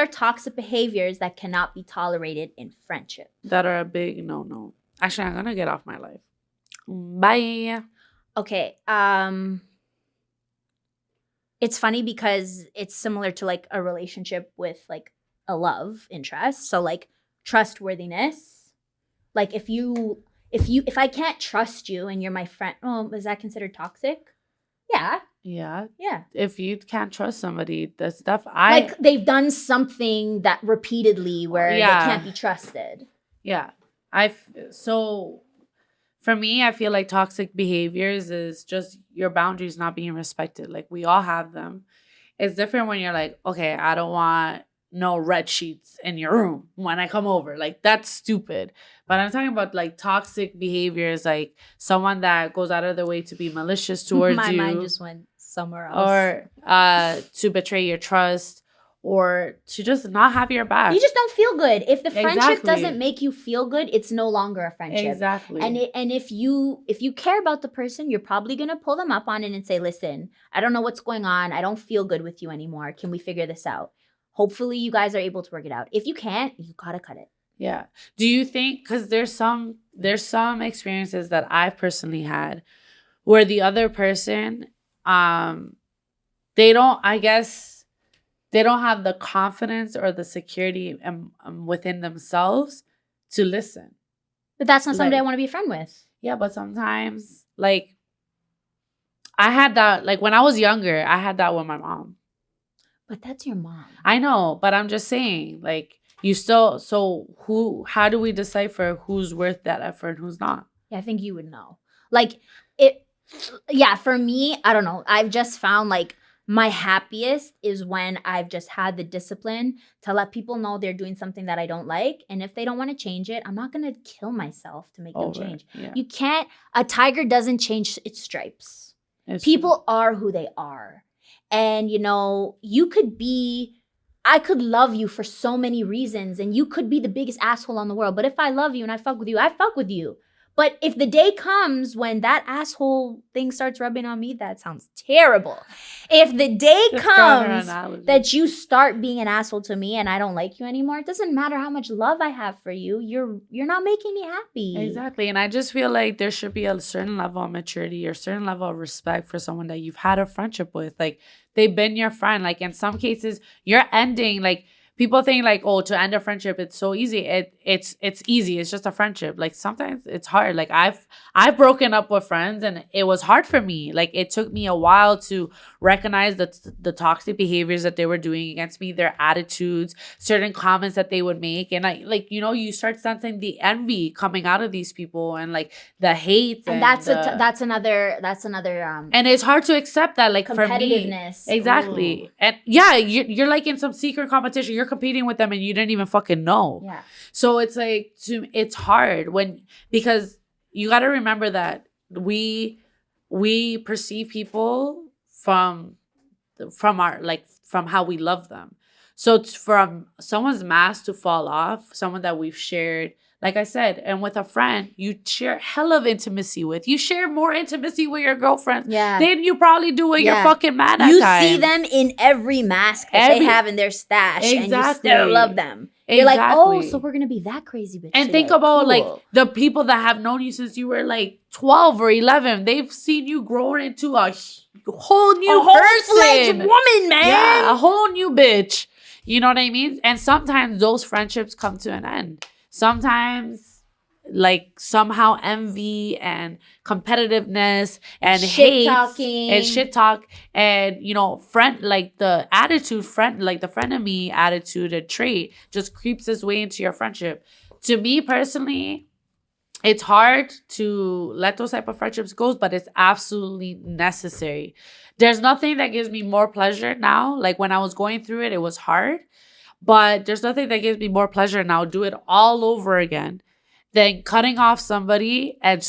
toxic behaviors that cannot be tolerated in friendship? That are a big no. Actually, I'm gonna get off my life. Bye. Okay. It's funny because it's similar to like a relationship with like a love interest. So like trustworthiness. Like if I can't trust you and you're my friend, is that considered toxic? Yeah. Yeah. Yeah. If you can't trust somebody, the stuff like they've done something that repeatedly where they can't be trusted. Yeah. So for me, I feel like toxic behaviors is just your boundaries not being respected. Like, we all have them. It's different when you're like, okay, I don't want no red sheets in your room when I come over. Like, that's stupid. But I'm talking about like toxic behaviors, like someone that goes out of their way to be malicious towards My you. mind just went somewhere else. Or to betray your trust. Or to just not have your back. You just don't feel good. If the friendship Exactly. doesn't make you feel good, it's no longer a friendship. Exactly. And if you care about the person, you're probably gonna pull them up on it and say, listen, I don't know what's going on. I don't feel good with you anymore. Can we figure this out? Hopefully you guys are able to work it out. If you can't, you gotta cut it. Yeah. Do you think, because there's some experiences that I've personally had where the other person, they don't, I guess, they don't have the confidence or the security within themselves to listen. But that's not somebody I Like, want to be a friend with. yeah, but sometimes, like, I had that, like, when I was younger, I had that with my mom. But that's your mom. I know, but I'm just saying, like, you still, so how do we decipher who's worth that effort and who's not? Yeah, I think you would know. Like, it, yeah, for me, I don't know. I've just found like my happiest is when I've just had the discipline to let people know they're doing something that I don't like. And if they don't want to change it, I'm not going to kill myself to make them change. Yeah. You can't, a tiger doesn't change its stripes. It's People are who they are. And, you know, I could love you for so many reasons and you could be the biggest asshole on the world. But if I love you and I fuck with you, I fuck with you. But if the day comes when that asshole thing starts rubbing on me, that sounds terrible. If the day comes that you start being an asshole to me and I don't like you anymore, it doesn't matter how much love I have for you. You're not making me happy. Exactly. And I just feel like there should be a certain level of maturity or a certain level of respect for someone that you've had a friendship with. Like, they've been your friend. Like, in some cases, you're ending, like, people think like, oh, to end a friendship, it's so easy. It's easy. It's just a friendship. Like, sometimes it's hard. Like, I've broken up with friends and it was hard for me. Like, it took me a while to recognize the toxic behaviors that they were doing against me, their attitudes, certain comments that they would make. And you start sensing the envy coming out of these people and like the hate. And that's another and it's hard to accept that, like, for me. competitiveness. Exactly. Ooh. And yeah, you're like in some secret competition. You're competing with them and you didn't even fucking know. Yeah. So it's like, it's hard because you got to remember that we perceive people from how we love them. So from someone's mask to fall off, someone that we've shared, like I said, and with a friend, you share hell of intimacy with. You share more intimacy with your girlfriends than you probably do with your fucking man at You times. see them in every mask that they have in their stash, and you still love them. Exactly. You're like, oh, so we're going to be that crazy bitch And today. think about Cool. like the people that have known you since you were like 12 or 11. They've seen you grow into a whole new full-fledged woman, man. Yeah, a whole new bitch. You know what I mean? And sometimes those friendships come to an end. Sometimes, like, somehow envy and competitiveness and hate and shit talk and, the attitude, the frenemy attitude and trait just creeps its way into your friendship. To me personally, it's hard to let those type of friendships go, but it's absolutely necessary. There's nothing that gives me more pleasure now. Like, when I was going through it, it was hard. But there's nothing that gives me more pleasure now, do it all over again, than cutting off somebody and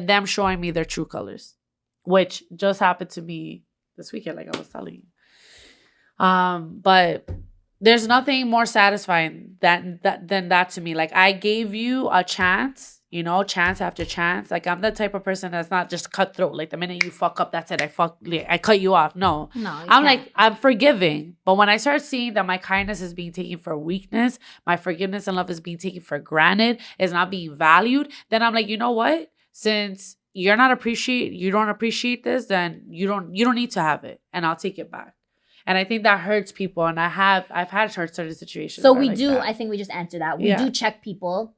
them showing me their true colors, which just happened to me this weekend, like I was telling you. But there's nothing more satisfying than that to me. Like, I gave you a chance, chance after chance. Like, I'm the type of person that's not just cutthroat. Like, the minute you fuck up, that's it. I cut you off. No, I'm forgiving. But when I start seeing that my kindness is being taken for weakness, my forgiveness and love is being taken for granted, is not being valued, then I'm like, you know what? Since you don't appreciate this, then you don't need to have it, and I'll take it back. And I think that hurts people, and I've had certain situations. So we do. I think we just answered that. We do check people.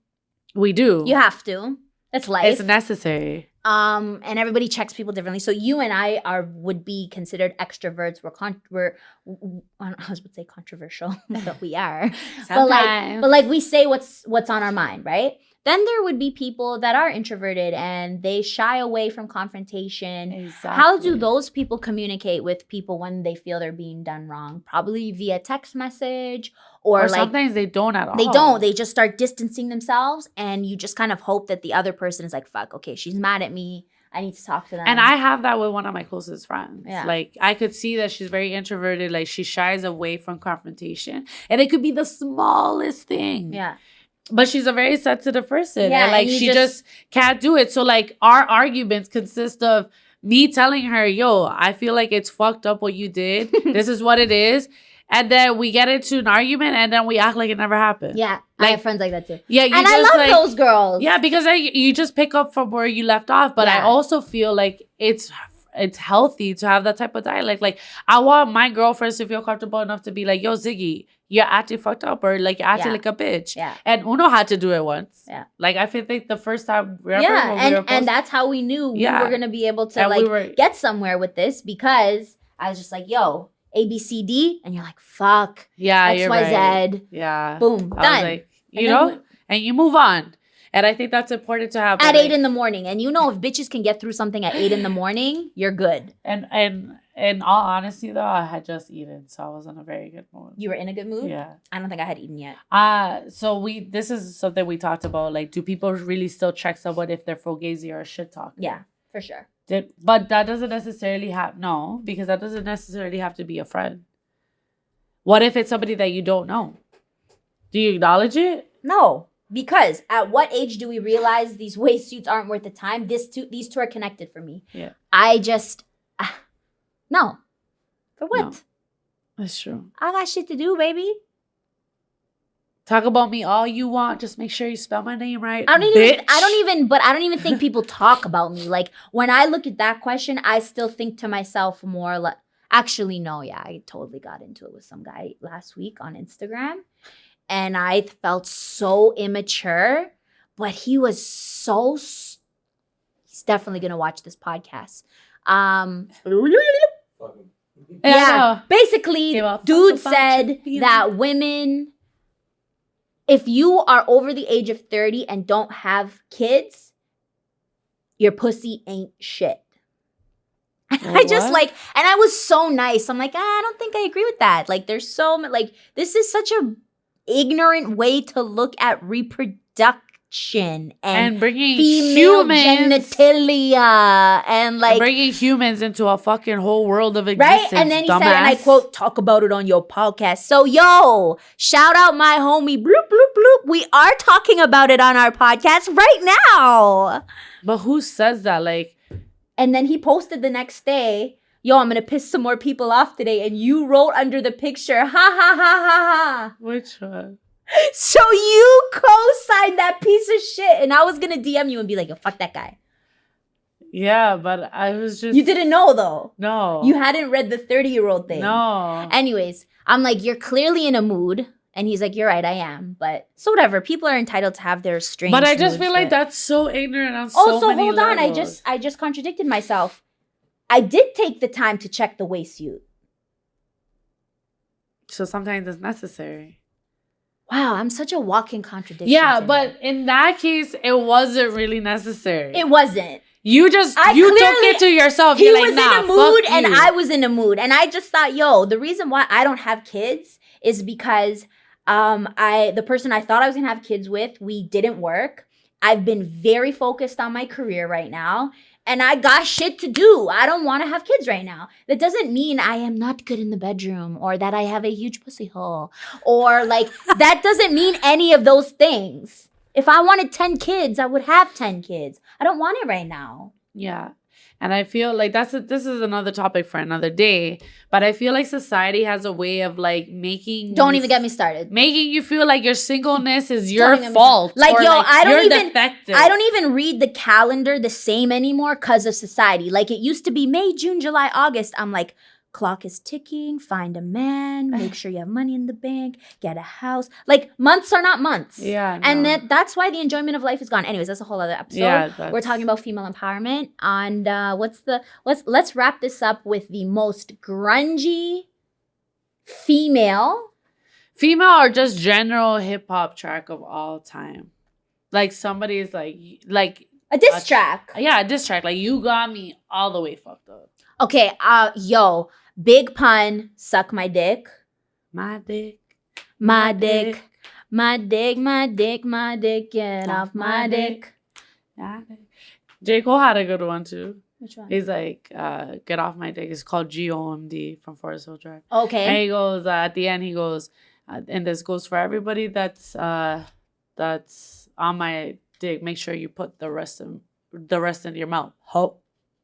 We do. You have to. It's life. It's necessary. And everybody checks people differently. So you and I would be considered extroverts. I was about to say controversial, but we are. but like we say what's on our mind, right? Then there would be people that are introverted and they shy away from confrontation. Exactly. How do those people communicate with people when they feel they're being done wrong? Probably via text message or sometimes they don't at all. They don't. They just start distancing themselves, and you just kind of hope that the other person is like, fuck, okay, she's mad at me. I need to talk to them. And I have that with one of my closest friends. Yeah. Like, I could see that she's very introverted. Like, she shies away from confrontation. And it could be the smallest thing. Yeah. But she's a very sensitive person. Yeah, and like, she just can't do it. So like, our arguments consist of me telling her, yo, I feel like it's fucked up what you did. This is what it is. and then we get into an argument, and then we act like it never happened. Yeah, I have friends like that too. Yeah, and I love those girls. Yeah, because you just pick up from where you left off. But I also feel like it's healthy to have that type of dialect. Like, I want my girlfriends to feel comfortable enough to be like, yo, Ziggy, you're acting fucked up, or like you're acting like a bitch. Yeah. And Uno had to do it once. Yeah. Like, I feel like the first time and that's how we knew we were gonna be able to get somewhere with this, because I was just like, yo, A, B, C, D, and you're like, fuck. Yeah, X, Y, right. Z. Yeah. Boom. Done. Like, and you move on. And I think that's important to have. At 8 in the morning. And if bitches can get through something at 8 in the morning, you're good. And in all honesty, though, I had just eaten, so I was in a very good mood. You were in a good mood? Yeah. I don't think I had eaten yet. So this is something we talked about. Like, do people really still check someone if they're fugazi or shit talking? Yeah, for sure. But that doesn't necessarily because that doesn't necessarily have to be a friend. What if it's somebody that you don't know? Do you acknowledge it? No. Because at what age do we realize these waist suits aren't worth the time? These two are connected for me. Yeah. I just, no. For what? No, that's true. I got shit to do, baby. Talk about me all you want. Just make sure you spell my name right. I don't even think people talk about me. Like, when I look at that question, I still think to myself more like, actually, no, yeah, I totally got into it with some guy last week on Instagram. And I felt so immature, but he was he's definitely going to watch this podcast. Yeah. Basically, dude said that women, if you are over the age of 30 and don't have kids, your pussy ain't shit. And I was so nice. I'm like, I don't think I agree with that. Like, there's this is such a ignorant way to look at reproduction and bringing female genitalia and bringing humans into a fucking whole world of existence. Right? And then he said, and I quote, talk about it on your podcast. So, yo, shout out my homie, bloop, bloop, bloop. We are talking about it on our podcast right now. But who says that? And then he posted the next day, yo, I'm going to piss some more people off today. And you wrote under the picture, ha, ha, ha, ha, ha. Which one? So you co-signed that piece of shit. And I was going to DM you and be like, yo, fuck that guy. Yeah, but I was just... You didn't know, though. No. You hadn't read the 30-year-old thing. No. Anyways, I'm like, you're clearly in a mood. And he's like, you're right, I am. But so whatever. People are entitled to have their strange But I just feel like that's so ignorant on so also, many hold on. levels. I just contradicted myself. I did take the time to check the waist suit. So sometimes it's necessary. Wow, I'm such a walking contradiction. Yeah, but in that case, it wasn't really necessary. It wasn't. You took it to yourself. He was in a mood and I was in a mood. And I just thought, yo, the reason why I don't have kids is because the person I thought I was going to have kids with, we didn't work. I've been very focused on my career right now. And I got shit to do. I don't want to have kids right now. That doesn't mean I am not good in the bedroom or that I have a huge pussy hole. Or that doesn't mean any of those things. If I wanted 10 kids, I would have 10 kids. I don't want it right now. Yeah. And I feel like this is another topic for another day. But I feel like society has a way of making... Don't even get me started. Making you feel like your singleness is your fault. I don't even read the calendar the same anymore because of society. Like, it used to be May, June, July, August. I'm like, clock is ticking, find a man, make sure you have money in the bank, get a house. Like, months are not months. Yeah. And that's why the enjoyment of life is gone. Anyways, that's a whole other episode. Yeah, we're talking about female empowerment. And let's wrap this up with the most grungy female or just general hip hop track of all time. Like, somebody's like a diss track. Yeah, a diss track. Like, you got me all the way fucked up. Okay, yo, big pun, suck my dick. My dick. My dick. My dick, my dick, my dick, get off my dick. J. Cole had a good one, too. Which one? He's like, get off my dick. It's called GOMD from Forest Hill Drive. Okay. And he goes, at the end, he goes, and this goes for everybody that's on my dick. Make sure you put the rest in your mouth. Ho.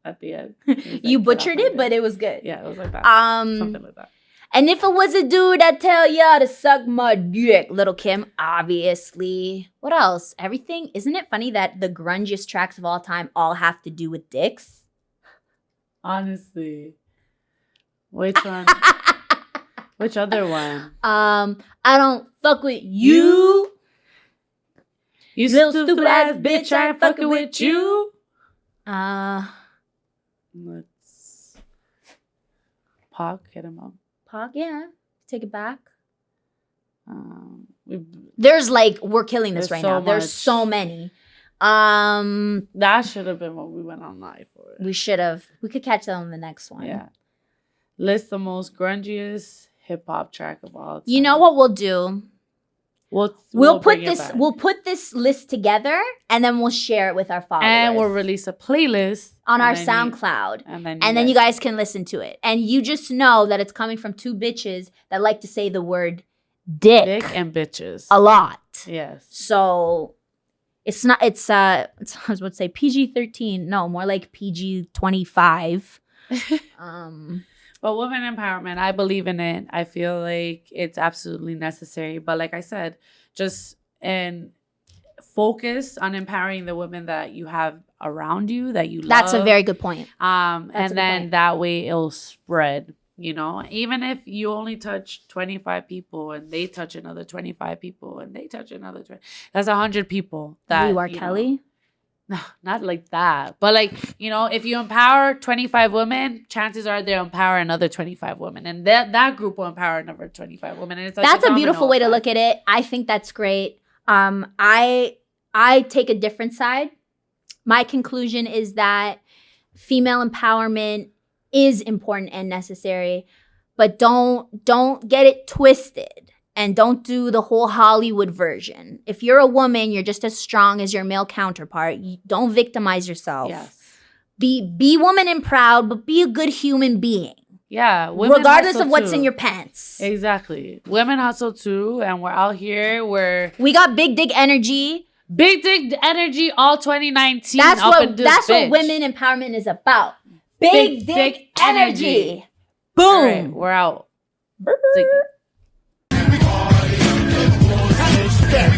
At the end. You butchered it, but it was good. Yeah, it was like that. Something like that. And if it was a dude that tell ya to suck my dick, Little Kim, obviously. What else? Everything. Isn't it funny that the grungiest tracks of all time all have to do with dicks? Honestly. Which one? Which other one? I don't fuck with you. You little stupid ass bitch, I ain't fucking with you. Let's Pac, hit him up. Pac, yeah. Take it back. We've There's like, we're killing this There's right so now. There's much. so many. That should have been what we went on live for. We should have. We could catch that on the next one. Yeah. List the most grungiest hip hop track of all time. You know what we'll do? We'll put bring it this. back. We'll put this list together, and then we'll share it with our followers. And we'll release a playlist on our then SoundCloud. And then you guys can listen to it. And you just know that it's coming from two bitches that like to say the word dick and bitches a lot. Yes. So it's not. I was about to say PG-13. No, more like PG-25. But women empowerment, I believe in it. I feel like it's absolutely necessary. But like I said, just focus on empowering the women that you have around you, that you love. That's a very good point. And then that way it'll spread, you know. Even if you only touch 25 people and they touch another 25 people and they touch another 20, that's 100 people. That You are Kelly? No, not like that. But like, you know, if you empower 25 women, chances are they'll empower another 25 women. And that group will empower another 25 women. And it's like that's a beautiful way to look at it. I think that's great. I take a different side. My conclusion is that female empowerment is important and necessary, but don't get it twisted. And don't do the whole Hollywood version. If you're a woman, you're just as strong as your male counterpart. Don't victimize yourself. Yes. Be woman and proud, but be a good human being. Yeah. Regardless of what's in your pants. Exactly. Women hustle too. And we're out here. We got big dick energy. Big dick energy all 2019. That's what women empowerment is about. Big dick energy. Boom. All right, we're out. Step